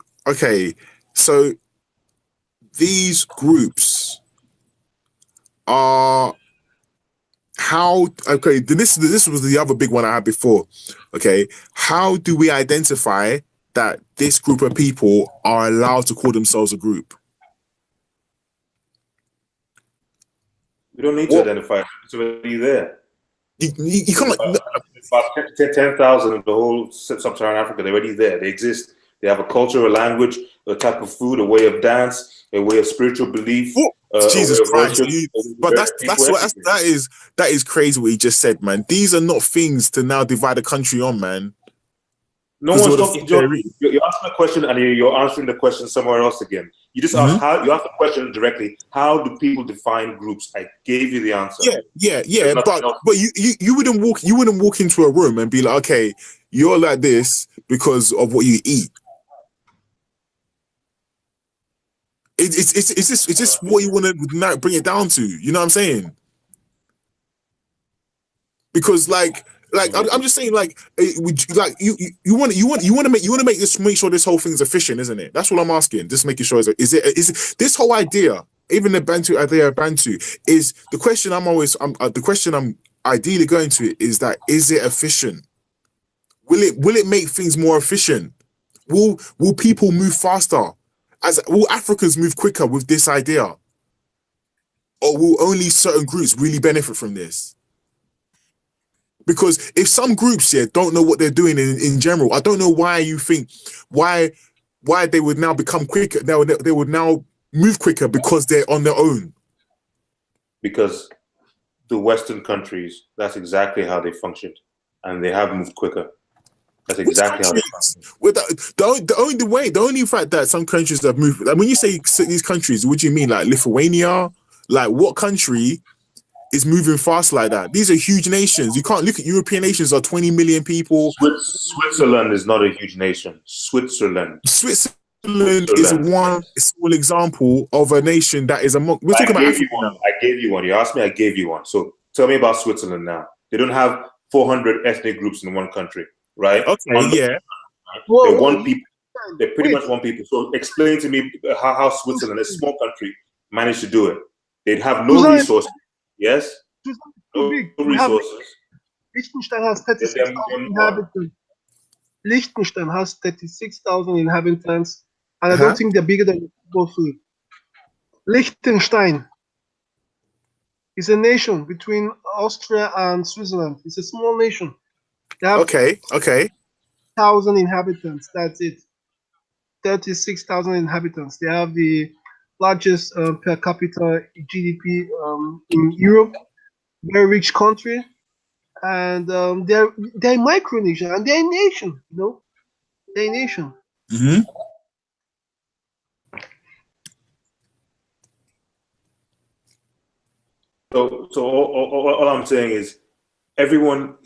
these groups are this was the other big one I had before. Okay, how do we identify that this group of people are allowed to call themselves a group? We don't need to identify it. It's already there. You can't. About 10,000 of the whole sub-Saharan Africa, they're already there. They exist. They have a culture, a language, a type of food, a way of dance, a way of spiritual belief. Jesus Christ! But that is crazy what you just said, man. These are not things to now divide a country on, man. No one's talking. You're asking a question and you're answering the question somewhere else again. You just asked you asked the question directly. How do people define groups? I gave you the answer. Yeah. But you wouldn't walk into a room and be like, okay, you're like this because of what you eat. It's just what you want to bring it down to. You know what I'm saying? Because I'm just saying, you want to make sure this whole thing's efficient, isn't it? That's what I'm asking. Just making sure is it this whole idea, even the Bantu idea of Bantu, is the question the question I'm ideally going to is that, is it efficient? Will it make things more efficient? Will people move faster? Will Africans move quicker with this idea? Or will only certain groups really benefit from this? Because if some groups here don't know what they're doing in general, I don't know why you think why they would now become quicker. They would now move quicker because they're on their own. Because the Western countries, that's exactly how they functioned, and they have moved quicker. That's exactly how they function. The only fact that some countries have moved. Like, when you say these countries, what do you mean? Like Lithuania? Like what country is moving fast like that? These are huge nations. You can't look at European nations are 20 million people. Switzerland is not a huge nation. Switzerland is one small example of a nation that is among. We're talking about Africa now. I gave you one. You asked me, I gave you one. So tell me about Switzerland now. They don't have 400 ethnic groups in one country, right? Okay, yeah. They're one people. They're pretty much one people. So explain to me how Switzerland, a small country, managed to do it. They'd have no resources. Yes? No resources. Liechtenstein has 36,000 inhabitants. Liechtenstein has 36,000 inhabitants, and I don't think they're bigger than Otubo. Liechtenstein is a nation between Austria and Switzerland. It's a small nation. They have Okay. 1,000 inhabitants. That's it. 36,000 inhabitants. They have the largest per capita GDP in Europe. Very rich country, and they're Micronesia, and they're a nation. You know, they're a nation. Mm-hmm. So all I'm saying is, everyone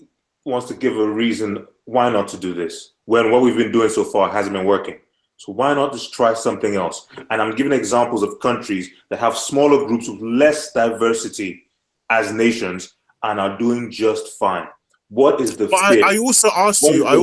wants to give a reason why not to do this when what we've been doing so far hasn't been working. So why not just try something else? And I'm giving examples of countries that have smaller groups with less diversity as nations and are doing just fine. What is the fear? I also asked you. I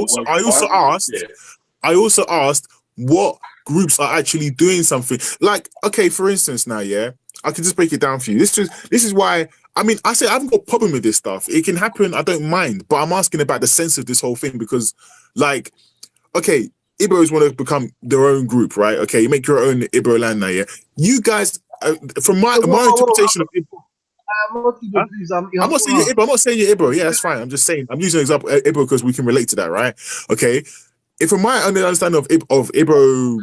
also asked what groups are actually doing something. Like, okay, for instance, now, yeah, I can just break it down for you. This is why. I mean, I say I haven't got a problem with this stuff. It can happen. I don't mind. But I'm asking about the sense of this whole thing because, like, okay, Igbos want to become their own group, right? Okay, you make your own Igbo land now, yeah. You guys, from my interpretation of Igbo, I'm not Igbo, please. I'm not saying you're Igbo. I'm not saying you're Igbo. Yeah, that's fine. I'm just saying. I'm using an example Igbo because we can relate to that, right? Okay. If from my understanding of Igbo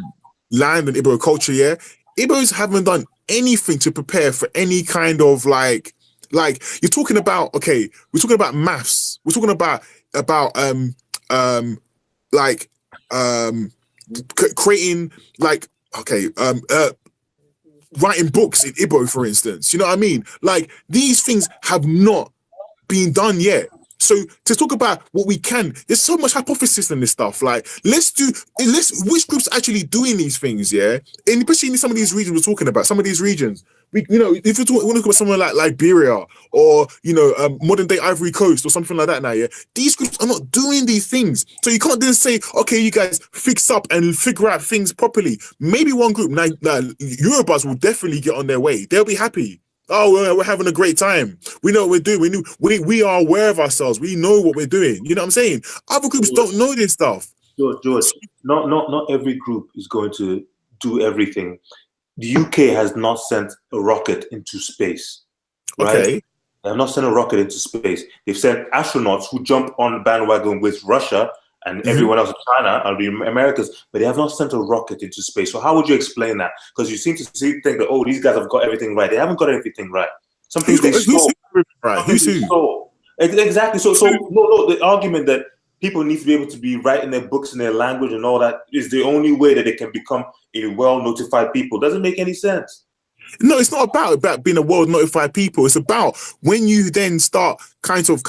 land and Igbo culture, yeah, Igbos haven't done anything to prepare for any kind of like you're talking about. Okay, we're talking about maths. We're talking about creating like writing books in Igbo, for instance. You know what I mean? Like these things have not been done yet. So to talk about what we can, there's so much hypothesis in this stuff. Like which groups are actually doing these things, yeah? And especially in some of these regions we're talking about, some of these regions. If you want to look at somewhere like Liberia or modern day Ivory Coast or something like that now, yeah, these groups are not doing these things. So you can't then say, okay, you guys fix up and figure out things properly. Maybe one group, Yorubas will definitely get on their way. They'll be happy. Oh, we're having a great time. We know what we're doing. We are aware of ourselves. We know what we're doing. You know what I'm saying? Other groups don't know this stuff. George, not every group is going to do everything. The UK has not sent a rocket into space. Right? Okay. They have not sent a rocket into space. They've sent astronauts who jump on the bandwagon with Russia and everyone else in China and the Americas, but they have not sent a rocket into space. So how would you explain that? Because you seem to think that, oh, these guys have got everything right. They haven't got everything right. Something they stole. Exactly. So no, the argument that people need to be able to be writing their books in their language and all that is the only way that they can become a well-notified people. Doesn't make any sense. No, it's not about being a well-notified people. It's about when you then start kind of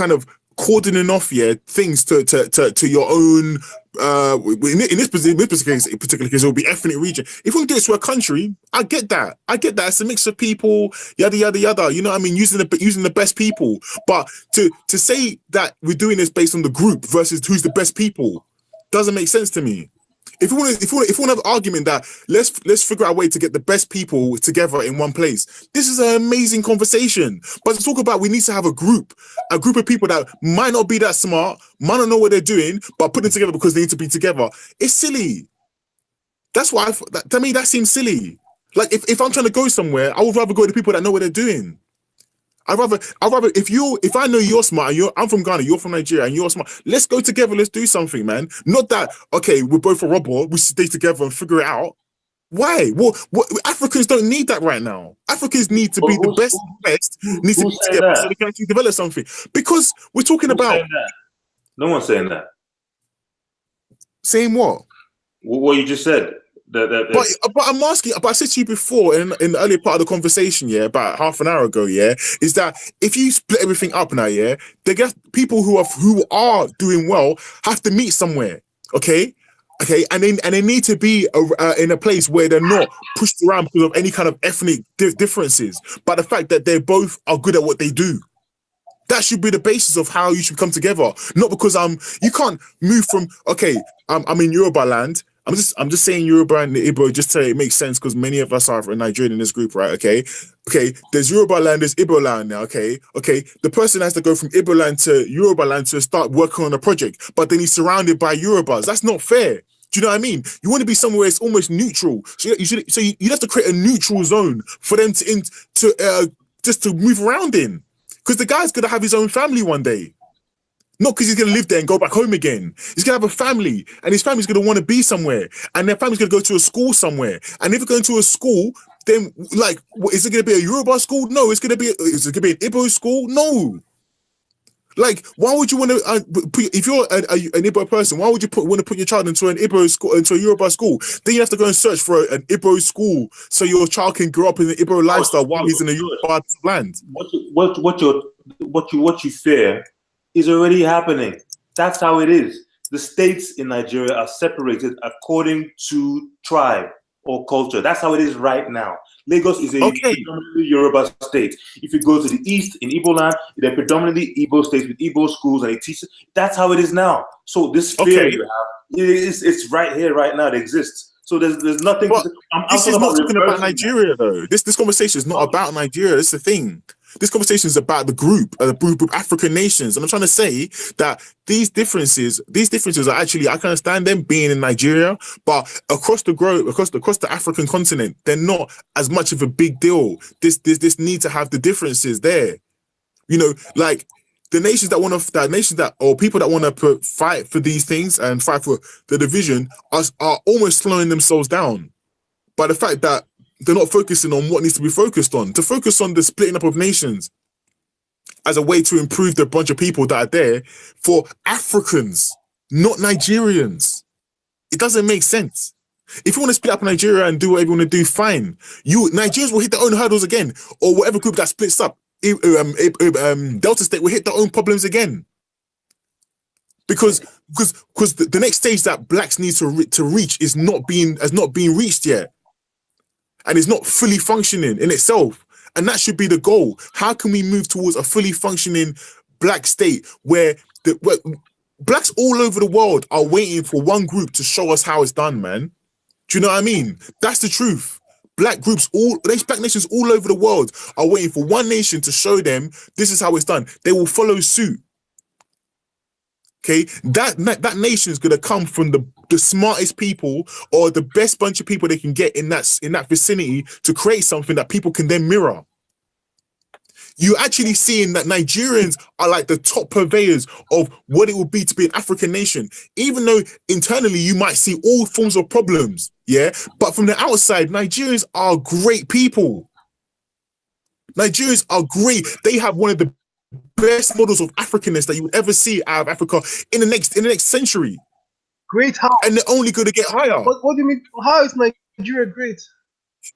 cordoning off things to your own in this particular case it will be ethnic region. If we do it to a country, I get that it's a mix of people, yada yada yada, you know what I mean, using the best people. But to say that we're doing this based on the group versus who's the best people doesn't make sense to me. If you want to have an argument that let's figure out a way to get the best people together in one place, this is an amazing conversation. But to talk about we need to have a group of people that might not be that smart, might not know what they're doing, but put them together because they need to be together, it's silly. That's why to me that seems silly. Like if I'm trying to go somewhere, I would rather go to people that know what they're doing. I'd rather if I know you're smart and I'm from Ghana, you're from Nigeria and you're smart, let's go together, let's do something, man. Not that, okay, we're both a robber, we stay together and figure it out. Why? Well, Africans don't need that right now. Africans need to be the best, needs to be together so they can actually develop something. Because we're talking about... No one's saying that. Saying what? What you just said. But I'm asking, but I said to you before in the earlier part of the conversation, about half an hour ago, is that if you split everything up now, they get people who are doing well have to meet somewhere, okay, and they need to be in a place where they're not pushed around because of any kind of ethnic differences, but the fact that they both are good at what they do. That should be the basis of how you should come together, not because you can't move from I'm in Yoruba land. I'm just saying Yoruba and the Igbo just so it makes sense because many of us are Nigerian in this group, right? Okay. There's Yoruba land, there's Igbo land now. Okay. The person has to go from Igbo land to Yoruba land to start working on a project, but then he's surrounded by Yorubas. That's not fair. Do you know what I mean? You want to be somewhere it's almost neutral. So you'd have to create a neutral zone for them to just to move around in, because the guy's gonna have his own family one day. Not because he's going to live there and go back home again. He's going to have a family, and his family's going to want to be somewhere, and their family's going to go to a school somewhere. And if you're going to a school, then like, is it going to be a Yoruba school? No. Is it going to be an Igbo school? No. Like, why would you want to? If you're an Igbo person, why would you want to put your child into an Igbo school, into a Yoruba school? Then you have to go and search for an Igbo school so your child can grow up in an Igbo lifestyle while he's in a Yoruba land. What you fear is already happening. That's how it is. The states in Nigeria are separated according to tribe or culture. That's how it is right now. Lagos is a predominantly Yoruba state. If you go to the east in Igbo land, they're predominantly Igbo states with Igbo schools and they teach. That's how it is now. So this fear you have, it's right here, right now. It exists. So there's nothing. This is not talking about Nigeria, though. This conversation is not about Nigeria. That's the thing. This conversation is about the group of African nations, and I'm trying to say that these differences are actually, I can understand them being in Nigeria, but across the African continent, they're not as much of a big deal. This need to have the differences there, you know, like the nations or people that want to fight for these things and fight for the division are almost slowing themselves down by the fact that they're not focusing on what needs to be focused on. To focus on the splitting up of nations as a way to improve the bunch of people that are there for Africans, not Nigerians. It doesn't make sense. If you want to split up Nigeria and do whatever you want to do, fine. Nigerians will hit their own hurdles again, or whatever group that splits up. Delta State will hit their own problems again. Because the next stage that blacks need to reach has not been reached yet. And it's not fully functioning in itself. And that should be the goal. How can we move towards a fully functioning black state where blacks all over the world are waiting for one group to show us how it's done, man? Do you know what I mean? That's the truth. Black nations all over the world are waiting for one nation to show them this is how it's done. They will follow suit. Okay, that nation is gonna come from the smartest people or the best bunch of people they can get in that vicinity to create something that people can then mirror. You're actually seeing that Nigerians are like the top purveyors of what it would be to be an African nation, even though internally you might see all forms of problems. Yeah, but from the outside, Nigerians are great people. Nigerians are great. They have one of the best models of Africanness that you would ever see out of Africa in the next century. Great how? And they're only going to get higher. What do you mean? How is Nigeria great?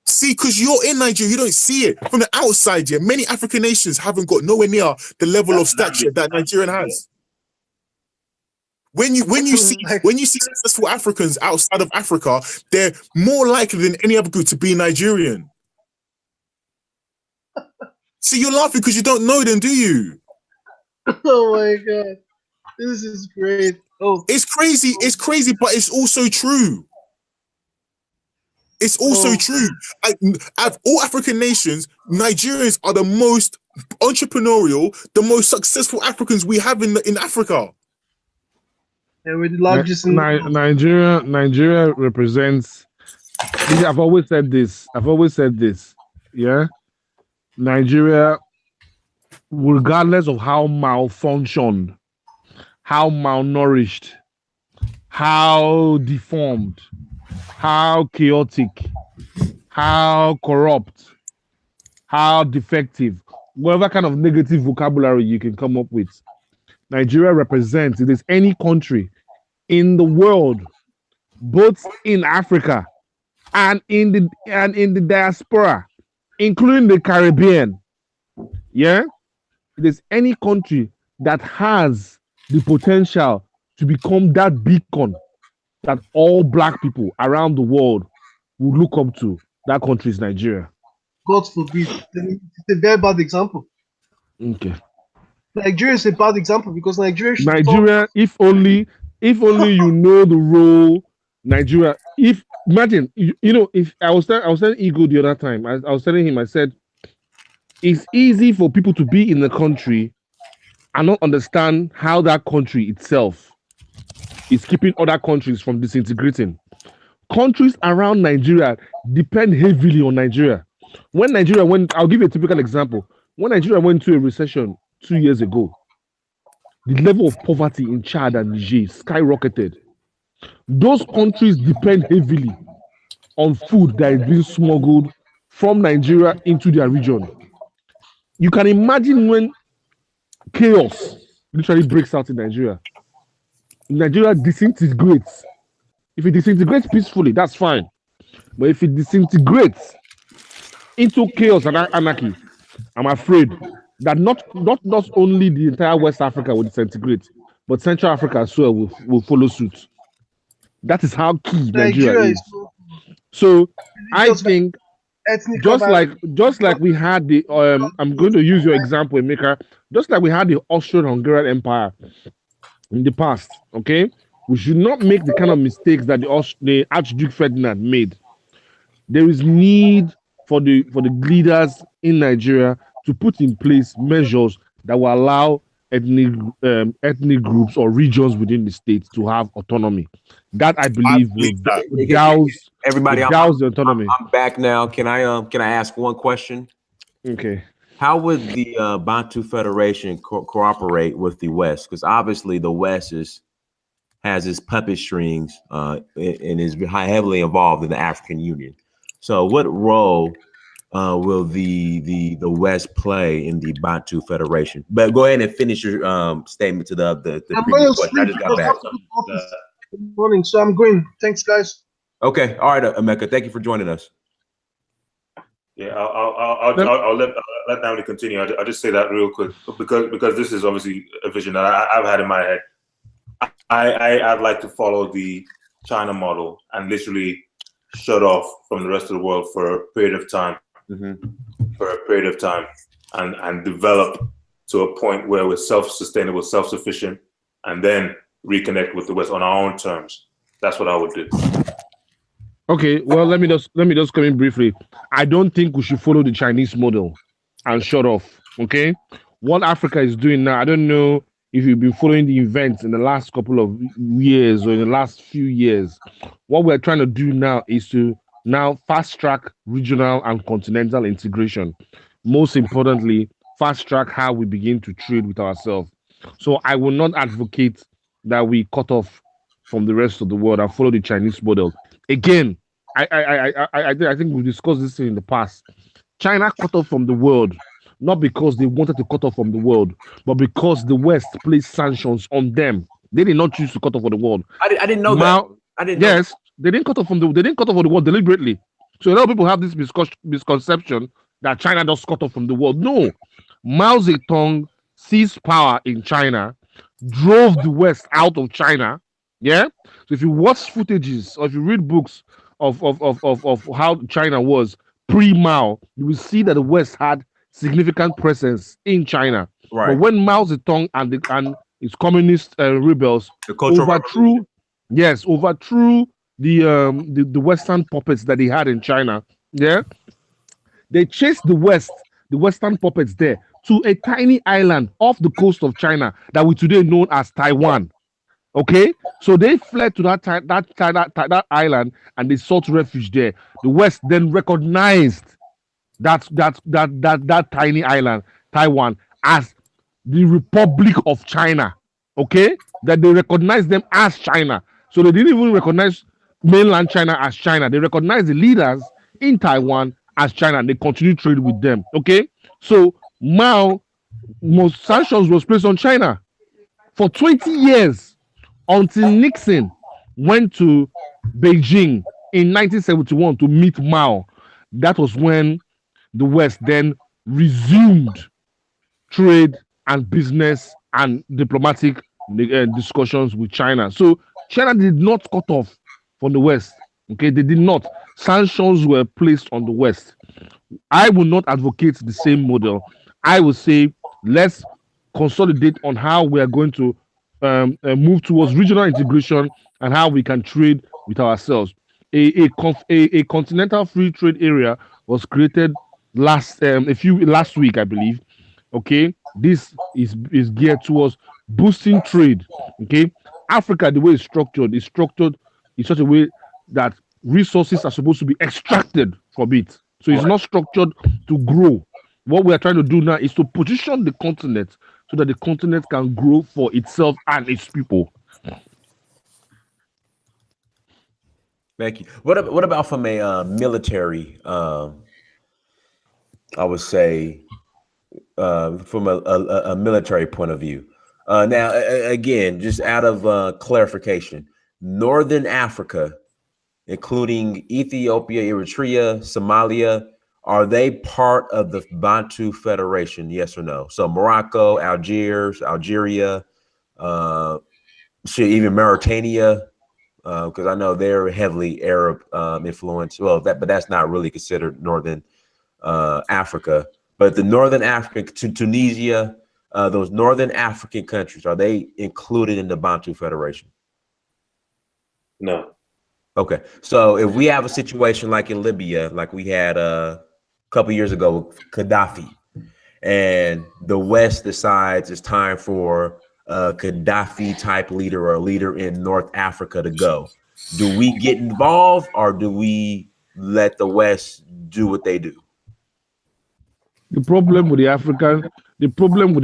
See, because you're in Nigeria, you don't see it. From the outside, yeah, many African nations haven't got nowhere near the level of stature that Nigerian has. When you see successful Africans outside of Africa, they're more likely than any other group to be Nigerian. See, you're laughing because you don't know them, do you? Oh my God, this is great. Oh, it's crazy, but it's also true. It's also true. Of all African nations, Nigerians are the most entrepreneurial, the most successful Africans we have in Africa. And we're the largest in Nigeria represents. I've always said this. Yeah, Nigeria, regardless of how malfunctioned, how malnourished, how deformed, how chaotic, how corrupt, how defective, whatever kind of negative vocabulary you can come up with, Nigeria represents. If there's any country in the world, both in Africa and in the diaspora, including the Caribbean, yeah, if there's any country that has the potential to become that beacon that all black people around the world will look up to, that country is Nigeria. God forbid. It's a very bad example. Okay. Nigeria is a bad example because Nigeria, if only you know the role Nigeria. If imagine, if I was telling Igho the other time, I was telling him, I said, it's easy for people to be in the country and not understand how that country itself is keeping other countries from disintegrating. Countries around Nigeria depend heavily on Nigeria. When Nigeria went, I'll give you a typical example. When Nigeria went to a recession 2 years ago, the level of poverty in Chad and Niger skyrocketed. Those countries depend heavily on food that is being smuggled from Nigeria into their region. You can imagine when chaos literally breaks out in Nigeria. Nigeria disintegrates. If it disintegrates peacefully, that's fine. But if it disintegrates into chaos and anarchy, I'm afraid that not only the entire West Africa will disintegrate, but Central Africa as well will follow suit. That is how key Nigeria is. So I think just like we had the I'm going to use your example, Emeka, just like we had the Austro-Hungarian Empire in the past, okay? We should not make the kind of mistakes that the Archduke Ferdinand made. There is need for the leaders in Nigeria to put in place measures that will allow ethnic groups or regions within the states to have autonomy. That I believe will douse everybody. Douse the autonomy. I'm back now. Can I ask one question? Okay. How would the Bantu Federation cooperate with the West? Because obviously the West has its puppet strings and is heavily involved in the African Union. So what role will the West play in the Bantu Federation? But go ahead and finish your statement to the previous question. I just got back. Good morning, so I'm going. Thanks, guys. Okay, all right, Emeka, thank you for joining us. Yeah, I'll let Namdi continue. I'll just say that real quick because this is obviously a vision that I've had in my head. I'd like to follow the China model and literally shut off from the rest of the world for a period of time, and develop to a point where we're self-sustainable, self-sufficient, and then reconnect with the West on our own terms. That's what I would do. Okay, well, let me just come in briefly. I don't think we should follow the Chinese model and shut off. Okay, what Africa is doing now, I don't know if you've been following the events in the last couple of years or in the last few years. What we're trying to do now is to now fast track regional and continental integration. Most importantly, fast track how we begin to trade with ourselves. So I will not advocate that we cut off from the rest of the world and follow the Chinese model. Again, I think we've discussed this in the past. China cut off from the world, not because they wanted to cut off from the world, but because the West placed sanctions on them. They did not choose to cut off from the world. I didn't know that. I didn't know. Yes, they didn't cut off from the world deliberately. So a lot of people have this misconception that China does cut off from the world. No, Mao Zedong seized power in China, drove the West out of China. Yeah. So if you watch footages or if you read books of how China was pre-Mao, you will see that the West had significant presence in China. Right. But when Mao Zedong and his communist rebels overthrew the Western puppets that they had in China, yeah, they chased the Western puppets there to a tiny island off the coast of China that we today know as Taiwan. Okay, so they fled to that island and they sought refuge there. The West then recognized that tiny island, Taiwan, as the Republic of China. Okay, that they recognized them as China. So they didn't even recognize mainland China as China. They recognized the leaders in Taiwan as China and they continue to trade with them. Okay, so Mao, most sanctions was placed on China for 20 years. Until Nixon went to Beijing in 1971 to meet Mao. That was when the West then resumed trade and business and diplomatic discussions with China. So China did not cut off from the West. Okay, they did not. Sanctions were placed on the West. I will not advocate the same model. I will say let's consolidate on how we are going to move towards regional integration and how we can trade with ourselves. A continental free trade area was created last week, I believe. Okay, this is geared towards boosting trade. Okay, Africa, the way it's structured in such a way that resources are supposed to be extracted from it. So it's not structured to grow. What we are trying to do now is to position the continent so that the continent can grow for itself and its people. Thank you. What about from a military? I would say from a military point of view. Now, again, just out of clarification, Northern Africa, including Ethiopia, Eritrea, Somalia, are they part of the Bantu Federation? Yes or no? So Morocco, Algeria, even Mauritania, because I know they're heavily Arab influenced. Well, but that's not really considered Northern Africa. But the Northern Africa, Tunisia, those Northern African countries, are they included in the Bantu Federation? No. Okay, so if we have a situation like in Libya, like we had a couple years ago with Gaddafi, and the West decides it's time for a Gaddafi type leader or a leader in North Africa to go, do we get involved or do we let the West do what they do? The problem with the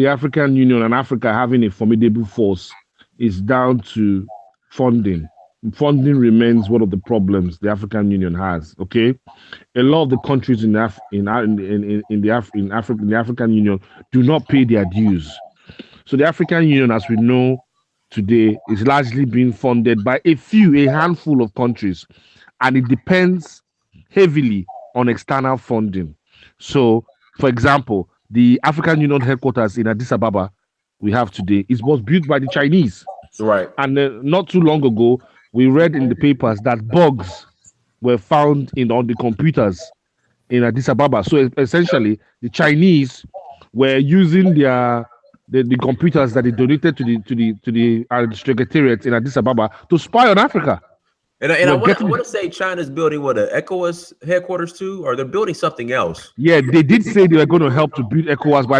African Union and Africa having a formidable force is down to funding. Funding remains one of the problems the African Union has. Okay, a lot of the countries in the African Union do not pay their dues. So the African Union, as we know today, is largely being funded by a handful of countries, and it depends heavily on external funding. So, for example, the African Union headquarters in Addis Ababa we have today was built by the Chinese. Right. And not too long ago, we read in the papers that bugs were found on the computers in Addis Ababa. So essentially, the Chinese were using the computers that they donated to the secretariat in Addis Ababa to spy on Africa. And I want to say China's building what, an ECOWAS headquarters too, or they're building something else. Yeah, they did say they were going to help to build ECOWAS, but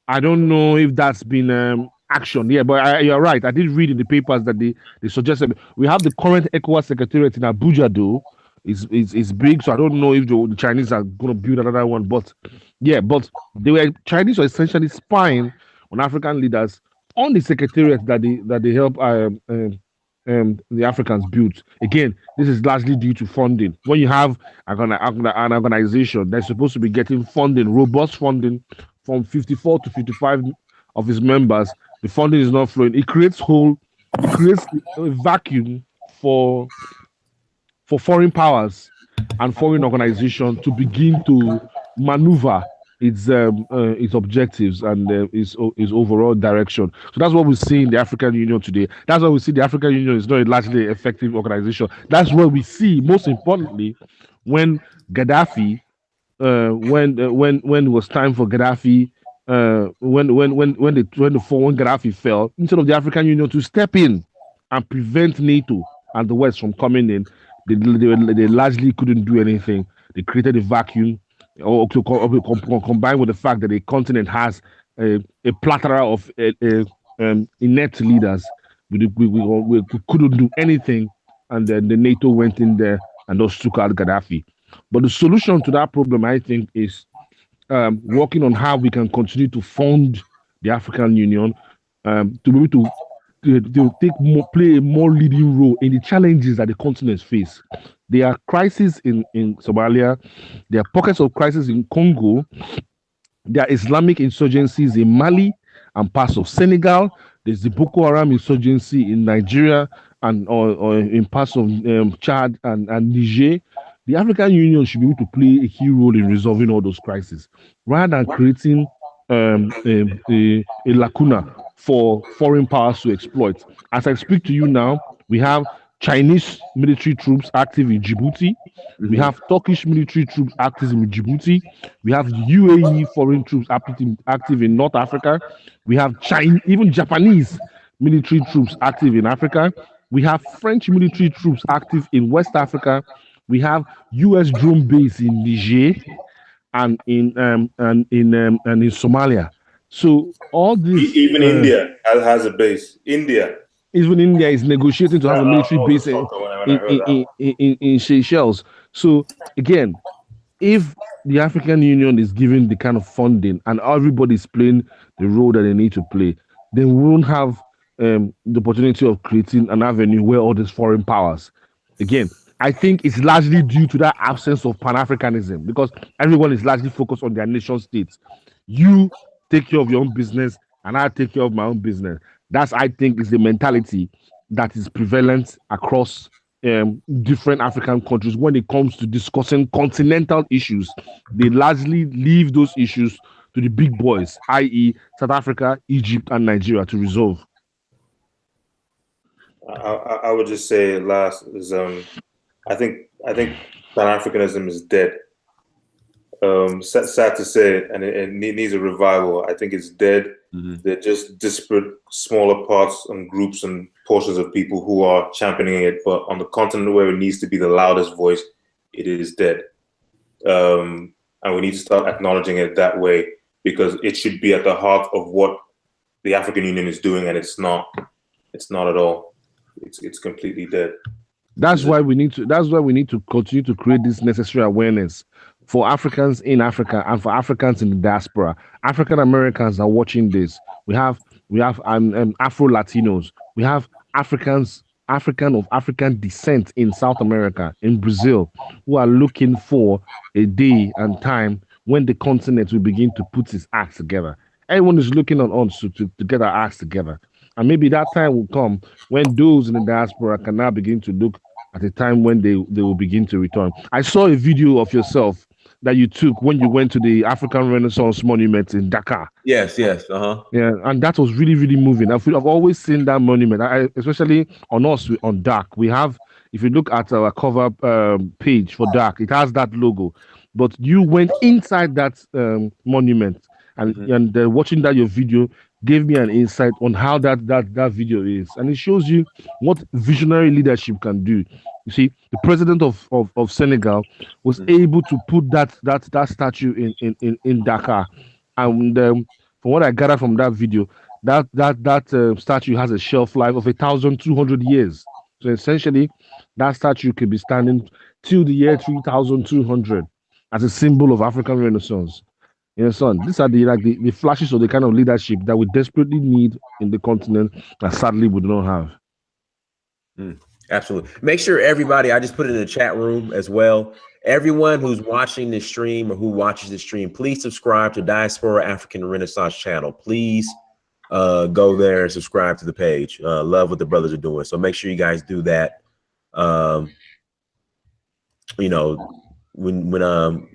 I don't know if that's been action. Yeah, but you're right. I did read in the papers that they suggested we have the current ECOWAS secretariat in Abuja, though. It's big, so I don't know if the Chinese are going to build another one. But yeah, Chinese were essentially spying on African leaders on the secretariat that they help the Africans build. Again, this is largely due to funding. When you have an organization that's supposed to be getting funding, robust funding from 54 to 55 of its members, the funding is not flowing. It creates a vacuum for foreign powers and foreign organizations to begin to maneuver its objectives and its overall direction. So that's what we see in the African Union today. That's why we see the African Union is not a largely effective organization. That's what we see, most importantly, when Gaddafi, when it was time for Gaddafi, when Gaddafi fell, instead of the African Union to step in and prevent NATO and the West from coming in, they largely couldn't do anything. They created a vacuum, or combined with the fact that the continent has a plethora of inept leaders. We couldn't do anything, and then the NATO went in there and just took out Gaddafi. But the solution to that problem, I think, is working on how we can continue to fund the African Union to be able to play a more leading role in the challenges that the continent face. There are crises in Somalia. There are pockets of crisis in Congo. There are Islamic insurgencies in Mali and parts of Senegal. There's the Boko Haram insurgency in Nigeria and or in parts of Chad and Niger. The African Union should be able to play a key role in resolving all those crises, rather than creating a lacuna for foreign powers to exploit. As I speak to you now, we have Chinese military troops active in Djibouti. We have Turkish military troops active in Djibouti. We have UAE foreign troops active in North Africa. We have even Japanese military troops active in Africa. We have French military troops active in West Africa. We have U.S. drone base in Niger and in Somalia. So all this, even India has a base. India. Even India is negotiating to have a military base in Seychelles. So again, if the African Union is giving the kind of funding and everybody's playing the role that they need to play, then we won't have the opportunity of creating an avenue where all these foreign powers, again, I think it's largely due to that absence of Pan-Africanism, because everyone is largely focused on their nation states. You take care of your own business and I take care of my own business. That's, I think, is the mentality that is prevalent across different African countries when it comes to discussing continental issues. They largely leave those issues to the big boys, i.e. South Africa, Egypt, and Nigeria to resolve. I would just say last is I think Pan-Africanism is dead. Sad to say, and it needs a revival. I think it's dead. Mm-hmm. They're just disparate, smaller parts and groups and portions of people who are championing it. But on the continent where it needs to be the loudest voice, it is dead. And we need to start acknowledging it that way, because it should be at the heart of what the African Union is doing, and it's not. It's not at all. It's completely dead. That's why we need to continue to create this necessary awareness for Africans in Africa and for Africans in the diaspora. African Americans are watching this. We have Afro Latinos. We have African of African descent in South America, in Brazil, who are looking for a day and time when the continent will begin to put its acts together. Everyone is looking on us to get our acts together. And maybe that time will come when those in the diaspora can now begin to look at a time when they will begin to return. I saw a video of yourself that you took when you went to the African Renaissance Monument in Dakar. Yes. Uh-huh. Yeah, and that was really, really moving. I've always seen that monument, especially on us, on Dark. We have, if you look at our cover page for Dark, it has that logo. But you went inside that monument, and watching that your video gave me an insight on how that video is, and it shows you what visionary leadership can do. You see, the president of Senegal was able to put that statue in Dakar, and from what I gathered from that video, that statue has a shelf life of 1,200 years. So essentially, that statue could be standing till the year 3,200 as a symbol of African Renaissance. You know, son, these are the flashes of the kind of leadership that we desperately need in the continent that sadly we do not have. Absolutely. Make sure everybody, I just put it in the chat room as well. Everyone who's watching this stream or who watches this stream, please subscribe to Diaspora African Renaissance channel. Please go there and subscribe to the page. Love what the brothers are doing. So make sure you guys do that. You know, when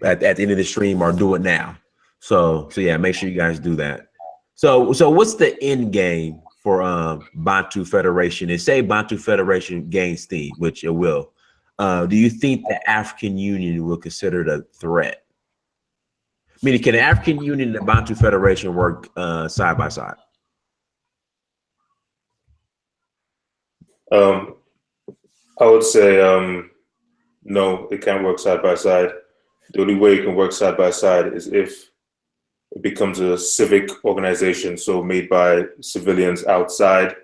at the end of the stream, or do it now. So yeah, make sure you guys do that. So what's the end game for Bantu Federation? And say Bantu Federation gains steam, which it will. Do you think the African Union will consider it a threat? Meaning, can the African Union and the Bantu Federation work side by side? I would say no, it can't work side by side. The only way it can work side by side is if it becomes a civic organization, so made by civilians outside,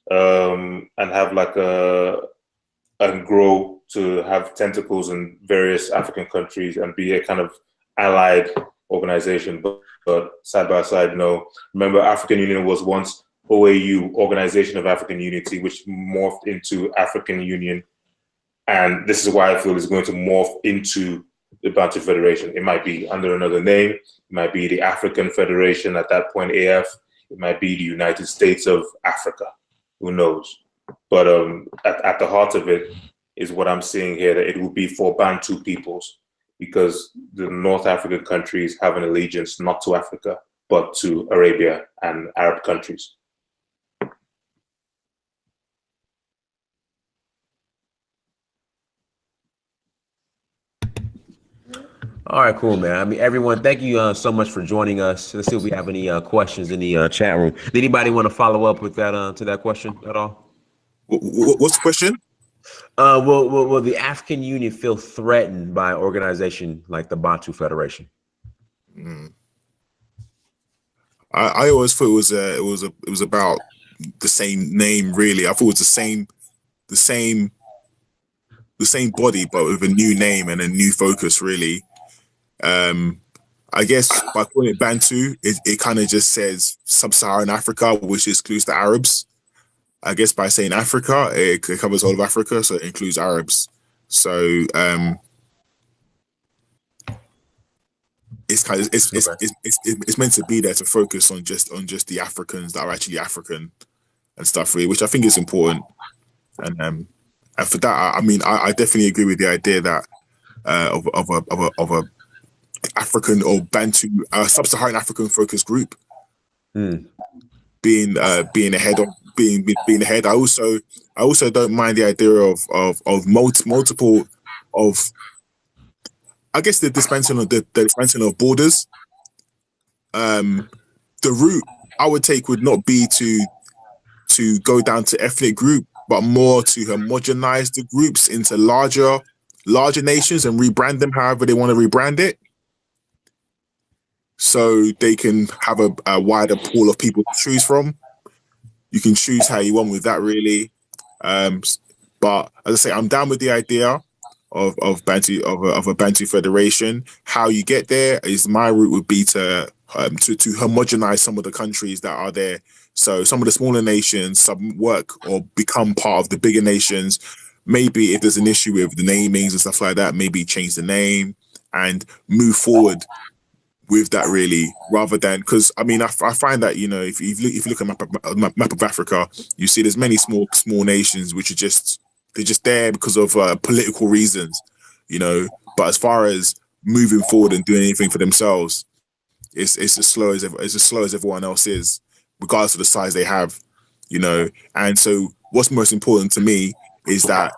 and have like and grow to have tentacles in various African countries and be a kind of allied organization. But side by side, no. Remember, African Union was once OAU, Organization of African Unity, which morphed into African Union. And this is why I feel it's going to morph into the Bantu Federation. It might be under another name. It might be the African Federation at that point, AF. It might be the United States of Africa. Who knows? But at the heart of it is what I'm seeing here, that it will be for Bantu peoples, because the North African countries have an allegiance not to Africa, but to Arabia and Arab countries. All right, cool, man. I mean, everyone, thank you so much for joining us. Let's see if we have any questions in the chat room. Did anybody want to follow up with that to that question at all? What's the question? Will the African Union feel threatened by an organization like the Bantu Federation? I always thought it was about the same name really. I thought it was the same body, but with a new name and a new focus really. I guess by calling it Bantu, it kind of just says sub-Saharan Africa, which excludes the Arabs. I guess by saying Africa, it covers all of Africa, so it includes Arabs. So it's kind of it's meant to be there to focus on just the Africans that are actually African and stuff, really, which I think is important. And for that, I mean, I definitely agree with the idea that of a African or Bantu sub-Saharan African focused group being ahead of being ahead. I also don't mind the idea of multiple of, I guess, the dispensing of borders. The route I would take would not be to go down to ethnic group, but more to homogenize the groups into larger nations and rebrand them however they want to rebrand it, so they can have a wider pool of people to choose from. You can choose how you want with that, really. But as I say, I'm down with the idea of a Bantu Federation. How you get there is, my route would be to homogenize some of the countries that are there. So some of the smaller nations work or become part of the bigger nations. Maybe if there's an issue with the namings and stuff like that, maybe change the name and move forward with that, really, rather than, because I mean, I find that, you know, if you look at a map of Africa, you see there's many small nations which are they're just there because of political reasons, you know. But as far as moving forward and doing anything for themselves, it's as slow as everyone else is, regardless of the size they have, you know. And so, what's most important to me is that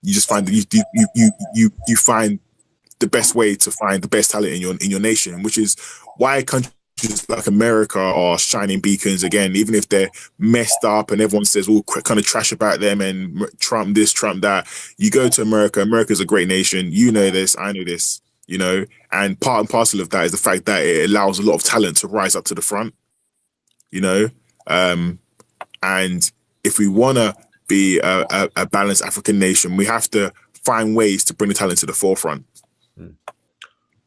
you just find that you find the best way to find the best talent in your nation, which is why countries like America are shining beacons again, even if they're messed up and everyone says all kind of trash about them and Trump this, Trump that. You go to America. America's a great nation. You know this, I know this, you know, and part and parcel of that is the fact that it allows a lot of talent to rise up to the front, you know. And if we want to be a balanced African nation, we have to find ways to bring the talent to the forefront.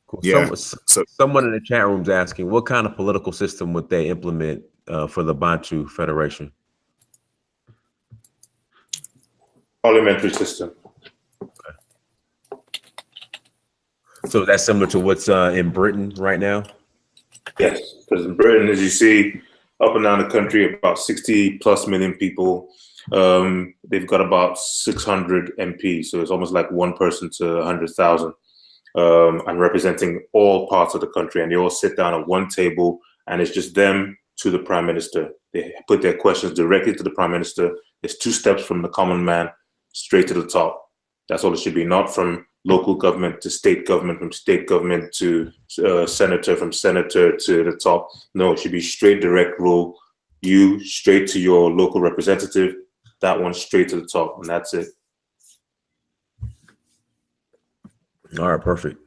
Cool. Yeah. Someone in the chat room's asking, what kind of political system would they implement for the Bantu Federation? Parliamentary system. Okay. So that's similar to what's in Britain right now? Yes, because in Britain, as you see, up and down the country, about 60+ million people. They've got about 600 MPs, so it's almost like one person to 100,000. And representing all parts of the country, and they all sit down at one table, and it's just them to the prime minister. They put their questions directly to the prime minister. It's 2 steps from the common man straight to the top. That's all it should be, not from local government to state government, from state government to senator, from senator to the top. No, it should be straight direct rule. You straight to your local representative, that one straight to the top, and that's it. All right, perfect.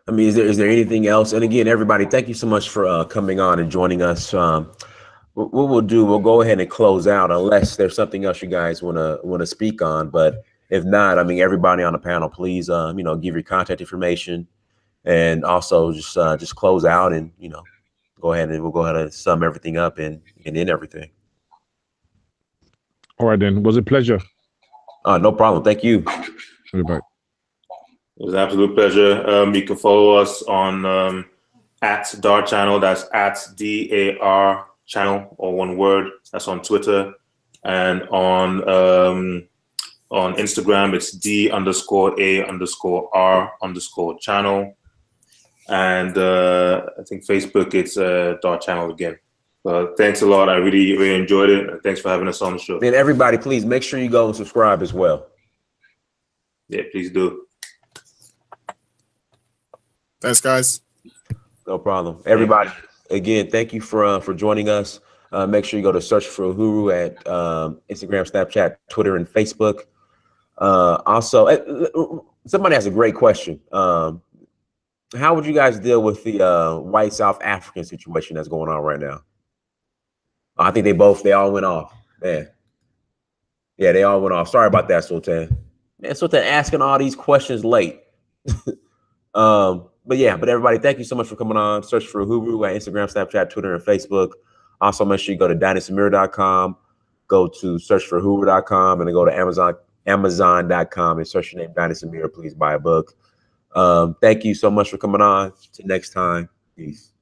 I mean, is there anything else? And again, everybody, thank you so much for coming on and joining us. What we'll do, we'll go ahead and close out, unless there's something else you guys want to speak on. But if not, I mean, everybody on the panel, please, you know, give your contact information, and also just close out, and you know, we'll go ahead and sum everything up and end everything. All right, then. It was a pleasure. No problem. Thank you. Goodbye. It was an absolute pleasure. You can follow us on at Dar Channel. That's at DAR Channel, or one word. That's on Twitter, and on Instagram it's D_A_R_channel, and I think Facebook it's Dar Channel again. Thanks a lot. I really enjoyed it. Thanks for having us on the show. And everybody, please make sure you go and subscribe as well. Yeah, please do. Thanks, guys. No problem. Everybody, again, thank you for joining us. Make sure you go to search for Uhuru at Instagram, Snapchat, Twitter, and Facebook. Also, somebody has a great question. How would you guys deal with the white South African situation that's going on right now? I think they all went off. Man. Yeah, they all went off. Sorry about that, Sultan. Man, Sultan asking all these questions late. But everybody, thank you so much for coming on. Search for Uhuru at Instagram, Snapchat, Twitter, and Facebook. Also, make sure you go to dynasamira.com, go to searchforhoover.com, and then go to Amazon.com and search your name, Dynasamira. Please buy a book. Thank you so much for coming on. Till next time. Peace.